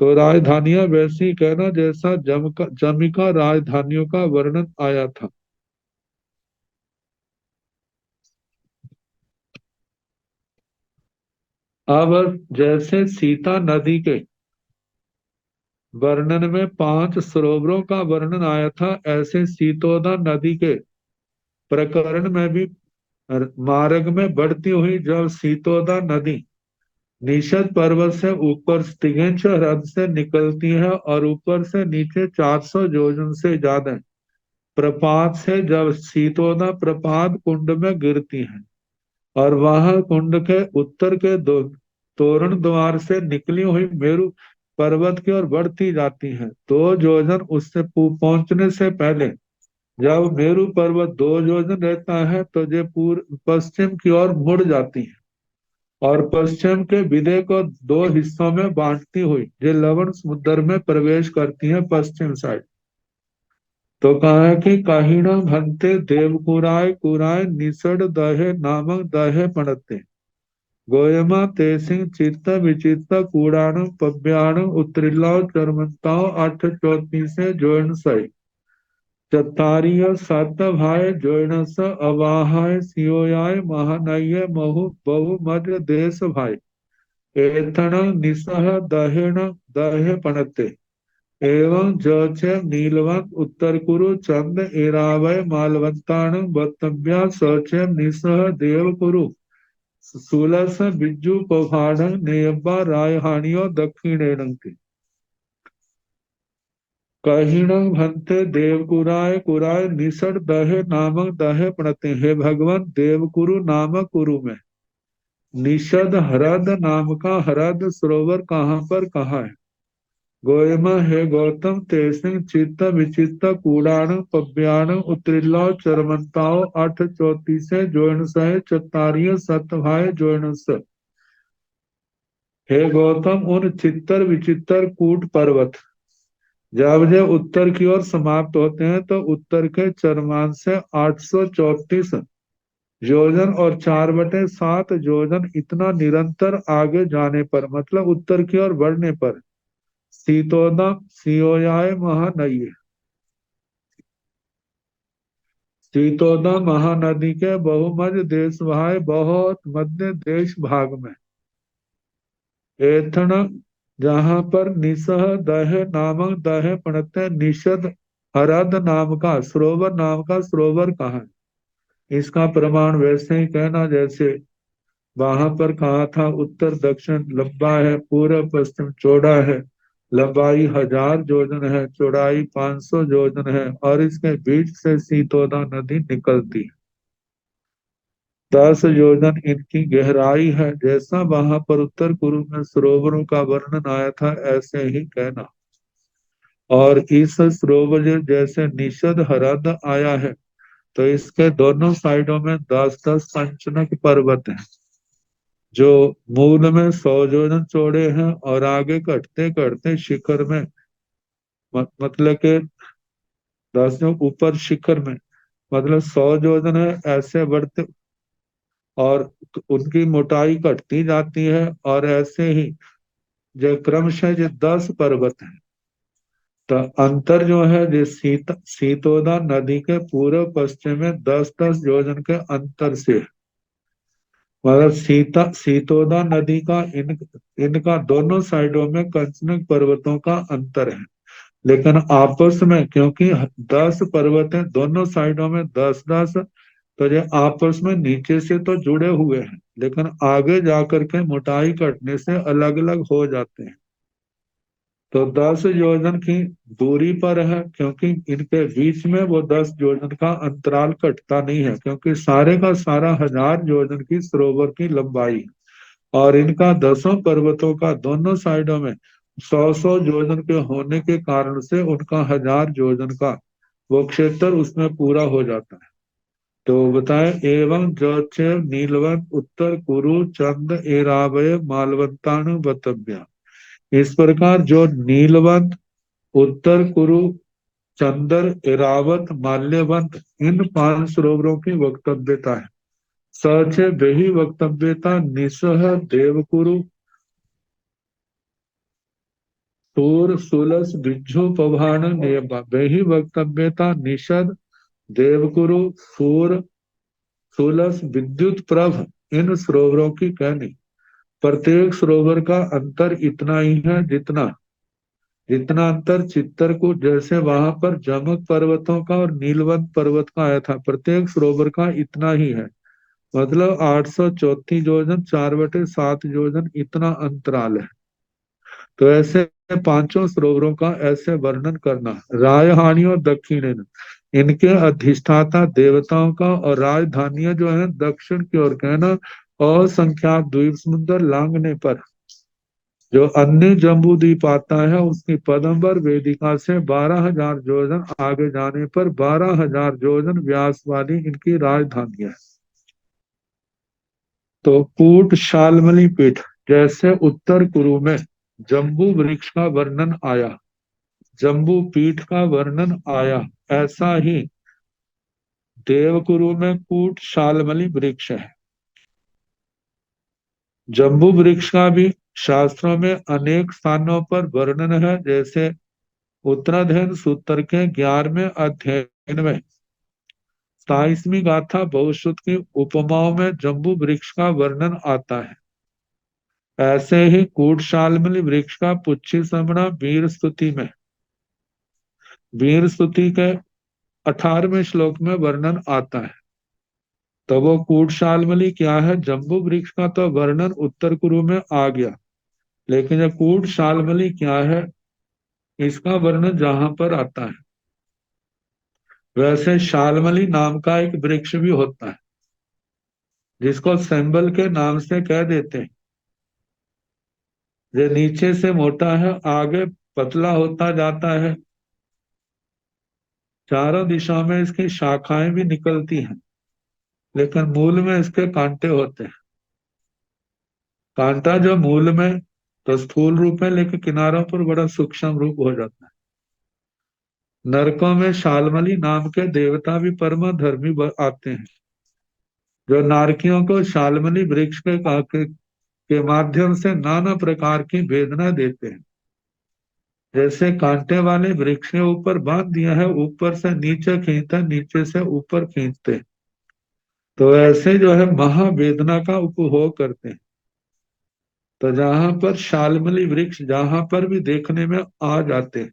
तो राजधानियां वैसी कहना जैसा जमिका राजधानियों का वर्णन आया था। अब जैसे सीता नदी के वर्णन में 5 सरोवरों का वर्णन आया था, ऐसे सीतोदा नदी के प्रकरण में भी मार्ग में बढ़ती हुई जब सीतोदा नदी निषद पर्वत से ऊपर तिगेंच हृद से निकलती है और ऊपर से नीचे 400 योजन से ज्यादा प्रपात से जब सीतोदा प्रपात कुंड में गिरती है और वहां कुंड के उत्तर के दो तोरण द्वार से निकली हुई मेरु पर्वत की ओर बढ़ती जाती है, 2 योजन उससे पहुंचने से पहले जब मेरु पर्वत 2 योजन रहता है, तो ये पूर्व पश्चिम की ओर मुड़ जाती है और पश्चिम के विदय को 2 हिस्सों में बांटती हुई ये लवण समुद्र में प्रवेश करती है पश्चिम साइड। तो कहा है कि काहिणा भंते देवकुराय कुराय निसड़ दहे नामक दहे पड़ते गोयमा तेसिंग चित्त विचित्त कूड़ाण पव्याण उत्तरिलाव चरमंताओ 834 जोइन सई चतारिय सत भाय जोइनस अवाहाय सियोयाय महानय महु बहु मध्य देश भाई एथण निसह दहेण दहे पणते एवं जचे नीलवंत उत्तर कुरु चंद एरावय मालवंताण वक्तव्या सचे निसह देव कुरु सुलस बिज्जू पौहाड़ नेयब्बा रायहानियो दक्षिणेणंति कहिणं भंते देवकुराय कुराय निसड़ दहे नामक दहे पड़ते। हे भगवान, देवकुरु नामक कुरु में निषद हृद नाम का हृद सरोवर कहाँ पर कहा है? गोयमा, हे गौतम, तेसिंग चित्त विचित्त कूड़ाण पव्याण उत्तरिल्लाव चरमंताओ 834 जोइन सह चतारिय सतभाय जोइनस। हे गौतम, उन चित्तर विचित्र कूट पर्वत जब ये उत्तर की ओर समाप्त होते हैं, तो उत्तर के चरमान से 834 योजन और 4/7 योजन इतना निरंतर आगे जाने पर, मतलब उत्तर की ओर बढ़ने पर सीतोदा सियोयाय महानये सीतोदा महानदी के बहुमज देश भाई बहुत मध्य देश भाग में एथन जहां पर निसह दह नामक दह पड़ते निषद हरद नाम का सरोवर कहाँ है। इसका प्रमाण वैसे ही कहना जैसे वहां पर कहा था उत्तर दक्षिण लंबा है, पूर्व पश्चिम चौड़ा है, लंबाई 1000 योजन है, चौड़ाई 500 योजन है, और इसके बीच से सीतोदा नदी निकलती है। 10 योजन इनकी गहराई है। जैसा वहां पर उत्तर पूर्व में सरोवरों का वर्णन आया था ऐसे ही कहना। और इस सरोवर जैसे निषद हरद आया है तो इसके दोनों साइडों में 10-10 पंचनक पर्वत हैं जो मूल में 100 योजन चौड़े हैं और आगे कटते कटते शिखर में मतलब के 10 ऊपर शिखर में मतलब 100 योजन है ऐसे बढ़ते और उनकी मोटाई घटती जाती है। और ऐसे ही जो क्रमशः जो 10 पर्वत हैं तो अंतर जो है जो सीतोदा नदी के पूर्व पश्चिम में 10-10 योजन के अंतर से है। मतलब सीतोदा नदी का इनका दोनों साइडों में कंचनक पर्वतों का अंतर है। लेकिन आपस में क्योंकि 10 पर्वत हैं दोनों साइडों में 10-10, तो ये आपस में नीचे से तो जुड़े हुए हैं लेकिन आगे जाकर के मोटाई कटने से अलग अलग हो जाते हैं। तो 10 योजन की दूरी पर है क्योंकि इनके बीच में वो 10 योजन का अंतराल कटता नहीं है क्योंकि सारे का सारा 1000 योजन की सरोवर की लंबाई है। और इनका 10 पर्वतों का दोनों साइडों में 100-100 योजन के होने के कारण से उनका 1000 योजन का वो क्षेत्र उसमें पूरा हो जाता है। तो बताए एवं जोचे नीलवंत उत्तर कुरु चंद एरावय मालवंतानु बतव्या। इस प्रकार जो नीलवंत उत्तर कुरु चंदर एरावत माल्यवंत इन 5 सरोवरों की वक्तव्यता है। सच वही वक्तव्यता निसह देवकुरु सूर सुलस बिज्जु पभान नेबा वही वक्तव्यता निषद देवकुरु सूर सुलस विद्युत प्रभ इन सरोवरों की कहनी। प्रत्येक सरोवर का अंतर इतना ही है जितना जितना अंतर चित्तरकूट जैसे वहां पर जमक पर्वतों का और नीलवंत पर्वत का आया था प्रत्येक सरोवर का इतना ही है। मतलब 834 योजन 4/7 योजन इतना अंतराल है। तो ऐसे 5 सरोवरों का ऐसे वर्णन करना। राजधानी और दक्षिण इनके अधिष्ठाता देवताओं का और राजधानियां जो है दक्षिण की ओर कहना। असंख्यात द्वीप समुद्र लांघने पर जो अन्य जम्बू द्वीप आता है उसकी पदम्बर वेदिका से 12,000 योजन आगे जाने पर 12,000 योजन व्यास वाली इनकी राजधानियां है। तो कूट शालमली पीठ जैसे उत्तर कुरु में जम्बू वृक्ष का वर्णन आया, जम्बू पीठ का वर्णन आया, ऐसा ही देवकुरु में कूट शालमली वृक्ष है। जम्बू वृक्ष का भी शास्त्रों में अनेक स्थानों पर वर्णन है। जैसे उत्तराधयन सूत्र के 11वें अध्ययन में 27वीं गाथा बहुश्रुत की उपमाओं में जम्बू वृक्ष का वर्णन आता है। ऐसे ही कूटशालमली वृक्ष का पुच्छी समणा वीर स्तुति में वीर स्तुति के 18वें श्लोक में वर्णन आता है। तो वो कूटशालमली क्या है, जम्बू वृक्ष का तो वर्णन उत्तर कुरु में आ गया लेकिन ये कूटशालमली क्या है इसका वर्णन जहां पर आता है। वैसे शालमली नाम का एक वृक्ष भी होता है जिसको सैंबल के नाम से कह देते हैं। ये नीचे से मोटा है आगे पतला होता जाता है, चारों दिशाओं में इसकी शाखाएं भी निकलती हैं लेकिन मूल में इसके कांटे होते हैं। कांटा जो मूल में तो स्थूल रूप है लेकिन किनारों पर बड़ा सूक्ष्म रूप हो जाता है। नरकों में शालमली नाम के देवता भी परम धर्मी आते हैं जो नारकियों को शालमली वृक्ष के माध्यम से नाना प्रकार की वेदना देते हैं। जैसे कांटे वाले वृक्ष के ऊपर बांध दिया है, ऊपर से नीचे खींचते, नीचे से ऊपर खींचते, तो ऐसे जो है महावेदना का उपभोग करते हैं। तो जहां पर शाल्मली वृक्ष जहां पर भी देखने में आ जाते हैं,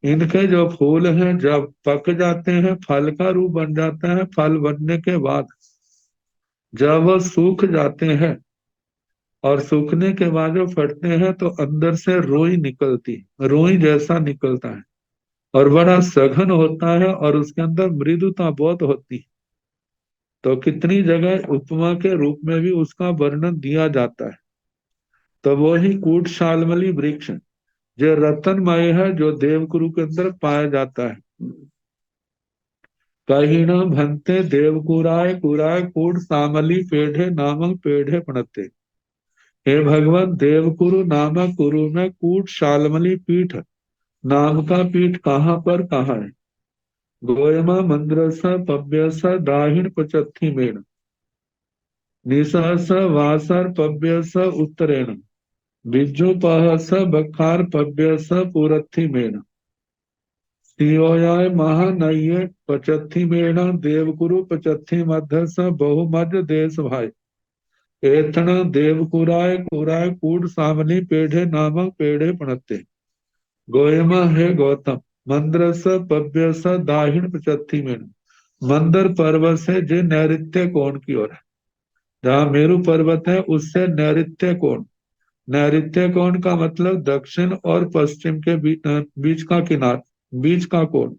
इनके जो फूल हैं जब पक जाते हैं, फल का रूप बन जाता है, फल बनने के बाद जब वो सूख जाते हैं, और सूखने के बाद जो फटते हैं तो अंदर से रोई निकलती, रोई जैसा निकलता है, और बड़ा सघन होता है, और उसके अंदर मृदुता बहुत होती है। तो कितनी जगह उपमा के रूप में भी उसका वर्णन दिया जाता है। तो वो ही कूट शाल्मली वृक्ष जो रतनमय है, जो देवकुरु के अंदर पाया जाता है। कहीं न भंते देवकुराय कुराय कूट सामली पेढ़े नामक पेढ़े पणते। हे भगवान, देवकुरु नामक कुरु में कूट शाल्मली पीठ नाम का पीठ कहाँ है? गोयमा मंद्रस पव्यस दाहिण पचत्थी मेण निसहस वासर पव्यस उत्तरेण बिज्जुपहस बखार पव्यस पुरथी मेण सियोयाय महानये पचत्थी मेण देवकुरु पचत्थी मध्य स बहुमध्य देश भाई एथण देवकुराय कुराय कूट सामली पेढ़े नामक पेढ़े पणते। गोयमा है गौतम, मंद्रस पव्यस दाहिण पचत्थी मेण। मंदर पर्वत से जो नैऋत्य कोण की ओर है, जहाँ मेरु पर्वत है उससे नैऋत्य कोण। नैऋत्य कोण का मतलब दक्षिण और पश्चिम के बीच का किनार, बीच का कोण।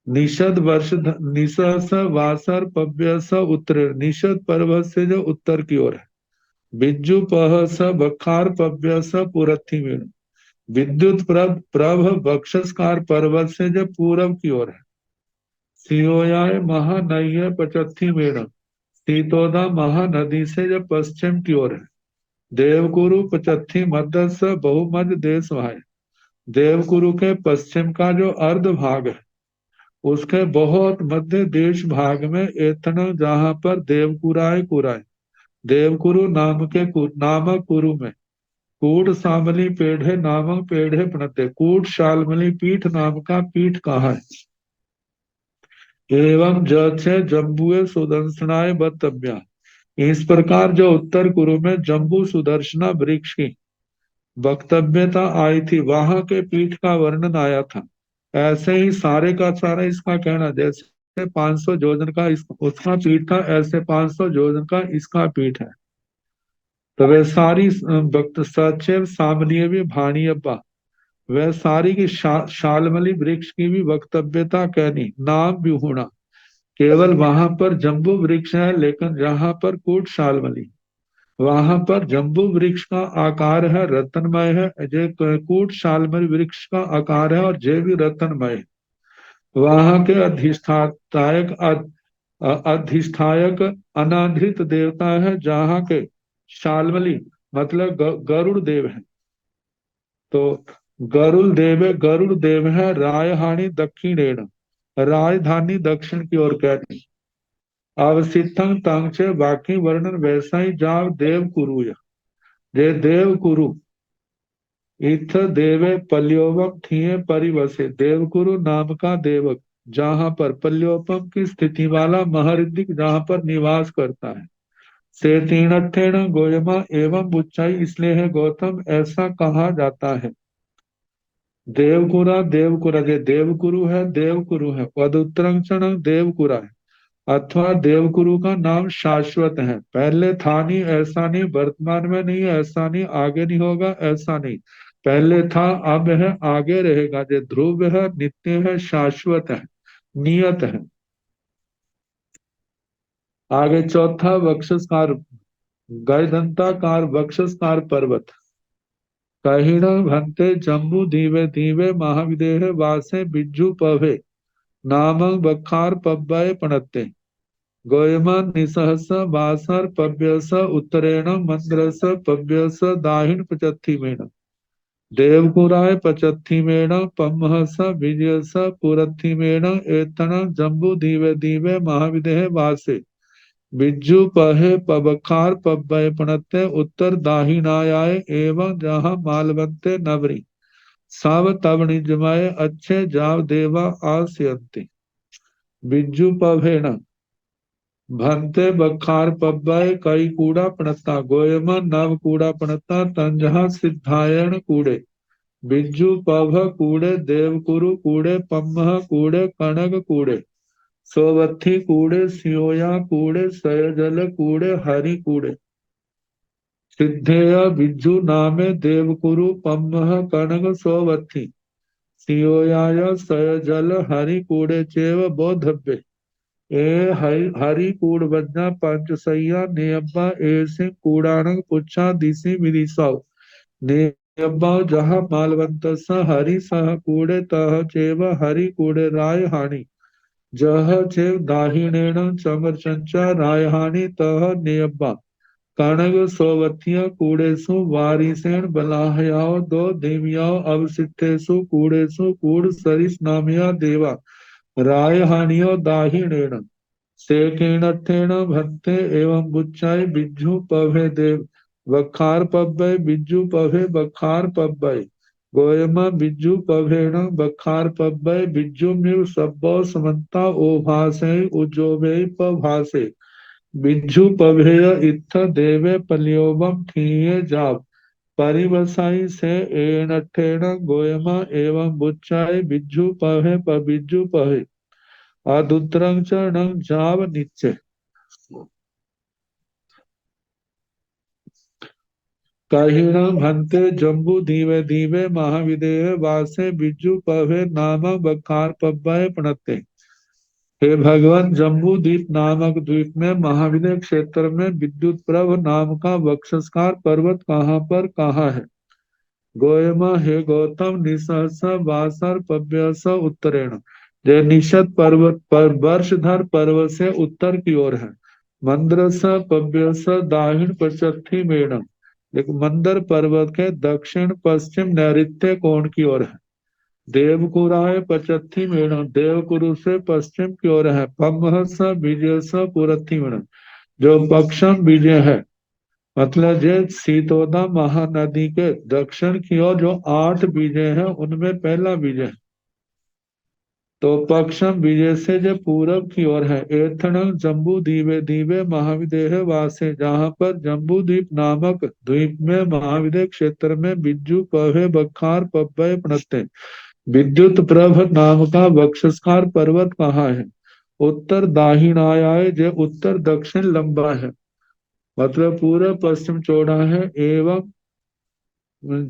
निषद वर्ष निशस वासर पव्यस उत्तर, निषद पर्वत से जो उत्तर की ओर है। बिज्जु पहस बखार पव्यस पुरथी मेरु, विद्युत प्रभ बक्षस्कार पर्वत से जो पूरब की ओर है। सियोयाय महानय पचत्थी मेरु, सीतोदा महानदी से जो पश्चिम की ओर है। देवकुरु पचत्थी मध्य से बहुमध्य देश है। देवकुरु के पश्चिम का जो अर्ध भाग है, उसके बहुत मध्य देश भाग में एथन, जहां पर देवकुराय कुराय, देवकुरु नामक कुरु में कूट सामली पेढ़े नामक पेढ़े पणते। कूट शाल्मली पीठ नाम का पीठ कहा है। एवं जक्षे जम्बुए सुदर्शनाय बतव्या, इस प्रकार जो उत्तर कुरु में जम्बू सुदर्शना वृक्ष की वक्तव्यता आई थी, वहां के पीठ का वर्णन आया था। ऐसे ही सारे का सारा इसका कहना, जैसे 500 जोजन का उसका पीठ था, ऐसे 500 जोजन का इसका पीठ है। तो वे सारी वक्त सचेव सामनीय भी भाणी अब्बा, वह सारी की शालमली वृक्ष की भी वक्तव्यता कहनी, नाम भी होना। केवल वहां पर जम्बू वृक्ष है, लेकिन जहां पर कूट शालमली, वहां पर जम्बू वृक्ष का आकार है, रत्नमय है। जय कूट शालमली वृक्ष का आकार है और जय भी रत्नमय है। वहां के अधिष्ठायक अनाधित देवता है, जहां के शालमली मतलब गरुड़ देव है। तो गरुड़ देव है रायहानी दक्षिणेण, राजधानी दक्षिण की ओर कहती। अवसिद्धं तंच बाकी वर्णन वैसा ही जाव देव कुरु, जे देव कुरु इथ देवे पल्योवम थिये परिवसे, देवकुरु नाम का देवक जहां पर पल्योपम की स्थिति वाला महर्दिक जहां पर निवास करता है। से तीणठेण गोयमा एवं बुच्चाई, इसलिए है गौतम ऐसा कहा जाता है। देवकुरा देवकुरा, जे देवकुरु है देवकुरु है, पदुत्तरक्षण देवकुरा है। अथवा देवकुरु का नाम शाश्वत है, पहले था नहीं ऐसा नहीं, वर्तमान में नहीं ऐसा नहीं, आगे नहीं होगा ऐसा नहीं। पहले था, अब है, आगे रहेगा। जो ध्रुव है, नित्य है, शाश्वत है, नियत है। आगे चौथा वक्षस्कार, गैदंताकार वक्षस्कार पर्वत। कहिण भंते जम्बू दीवे दीवे महाविदेह वासे बिज्जू पवे नामक बखार पव्वय पणते। गोयमन निसहस वासर पव्यस उत्तरेण मंद्रस पव्यस दाहिण पचत्थी मेण देवकुराय पचत्थी मेण पम्हस विजयस पुरथी मेण एतन जम्बू दीवे दीवे महाविदेह वासे। बिज्जू पहे पबखार पब्बय पणते उत्तर दाहिनायाय एवं जहाँ मालवंते नवरी साव तब निजमय अच्छे जाव देवा आस्यन्ति। बिज्जू पभेण भंते बखार पब्बय कई कूड़ा पणता गोयम नव कूड़ा पणता तंजहा सिद्धायन कूड़े बिज्जू पभ कूड़े देवकुरु कूड़े पम्मह कूड़े कणग कूड़े सोवत्थी कूड़े सियोया कूड़े सयजल कूड़े हरि कूड़े सिद्धेय बिज्जू नामे देवकुरु पम्मह कणग सोवत्थी सियोयाय सयजल हरि कूड़े चेव बोधव्य ए हरि कूड़ बन्ना पंच सैया नेयब्बा ऐसे कूड़ानंग पुच्छा दिसी विदिसाव नेयब्बा जहाँ मालवंत स हरि सह कूड़े तह चेव हरि कूड़े राय हानि जह चेव दाहिनेण चमर चंचा राय हानि तह नेयब्बा कणग सोवथिया कूड़ेसु वारिसेण बलाहयाओ दो देवियाओ अवसिद्धेसु कूड़ेसु कूड़ सरिस नामया देवा राय हानियो दाहिणेण सेकेणथेण भत्ते एवं बुच्चाई बिज्जू पभे देव बखार पब्बय बिज्जू पभे बखार पब्बय गोयमा बिज्जू पभेण बखार पब्बय बिज्जू मिव सब्बो समन्ता ओभासे उजोबे पभासे बिज्जू पभेय इत्थ देवे पल्योबम ठीये जाव परिवसाई से एणठेण गोयमा एवं बुच्चाई बिज्जू पभे बिज्जू पभे आदुत्रंग चरणं जाव निच्चे कहिण भंते जम्बू दीवे दीवे महाविदेह वासे बिज्जू पभे नाम बखार पब्बय प्रणते हे भगवान जम्बू द्वीप नामक द्वीप में महाविद्य क्षेत्र में विद्युत प्रभ नाम का वक्षस्कार पर्वत कहाँ है गोयमा हे गौतम निसहस वासर पव्यस उत्तरेण जो निषद पर्वत पर वर्षधर पर्वत से उत्तर की ओर है मंद्रस पव्यस दाहिण पश्चिम मेणम लेकिन मंदर पर्वत के दक्षिण पश्चिम नैऋत्य कोण की ओर है देवकुराय पचत्थी मेणम देवकुरु से पश्चिम की ओर है पम्हस विजय स पुरथी मेणम जो पक्षम विजय है मतलब जो सीतोदा महानदी के दक्षिण की ओर जो 8 विजय है उनमें पहला विजय तो पक्षम विजय से जो पूरब की ओर है एथणम जम्बू दीवे दीवे महाविदेह वासे जहां पर जम्बू द्वीप नामक द्वीप में महाविदेह क्षेत्र में बिज्जू पहे बखार पब्बय प्रणते विद्युत प्रभ नाम का वक्षस्कार पर्वत कहाँ है उत्तर दाहिनायाय जो उत्तर दक्षिण लंबा है मतलब पूरा पश्चिम चौड़ा है एवं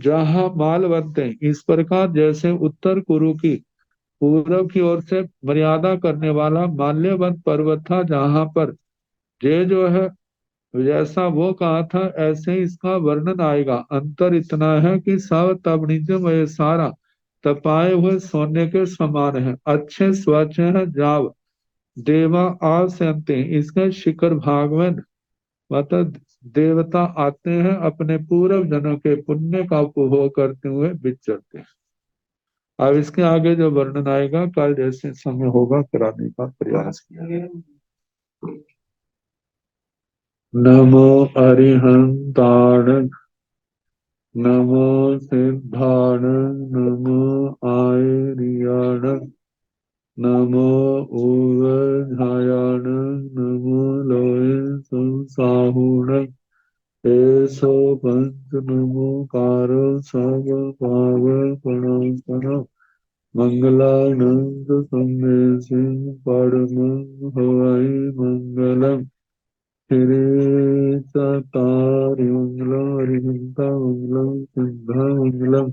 जहाँ मालवंते इस प्रकार जैसे उत्तर कुरु की पूरब की ओर से मर्यादा करने वाला माल्यवंत पर्वत था जहाँ पर ये जो है जैसा वो कहा था ऐसे ही इसका वर्णन आएगा अंतर इतना है कि सब तबनिजम ये सारा तपाए हुए सोने के समान है अच्छे स्वच्छ है जाव देवा आस्यन्ते इसके शिखर भाग में मतलब देवता आते हैं अपने पूर्व जनों के पुण्य का उपभोग करते हुए विचरते हैं अब इसके आगे जो वर्णन आएगा कल जैसे समय होगा कराने का प्रयास किया नमो अरिहंताण नमो सिद्धाण नमो आयरियाण नमो ऊर्ध्यायाण नमो लोय संसाहुण एसो पंच नमो कारो सब पाव प्रणव मंगलानंद संदेश परम हवाई मंगलम श्री चतारि मंगलम हरिहंता मंगलम सिद्धा मंगलम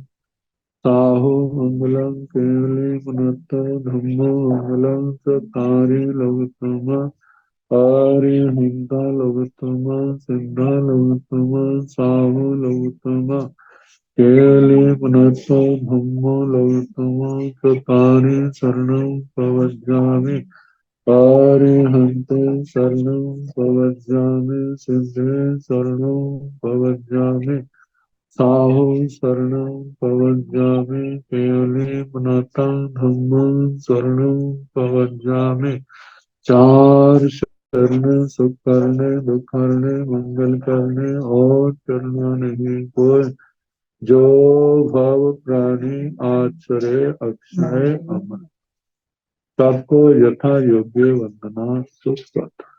साहु मंगलम केवली पुनत्त धम्मो मंगलम चतारि लोकतमा हरिहंता लोकतमा सिद्धा लोकतमा साहु लोकतमा केवली पुनत्त धम्मो लोकतमा चतारि शरणं प्रवज्जामि अरिहन्ते शरणं प्रवज्जामि सिद्धे शरणं प्रवज्जामि साहु शरणं प्रवज्जामि केवली पुनतं धम्मं शरणं प्रवज्जामि चार करने, सुख करने, दुख हरने, मंगल करने और करना नहीं कोई, जो भव प्राणी आचरे अक्षय अमर। सबको यथा योग्य वंदना सुप्रभात।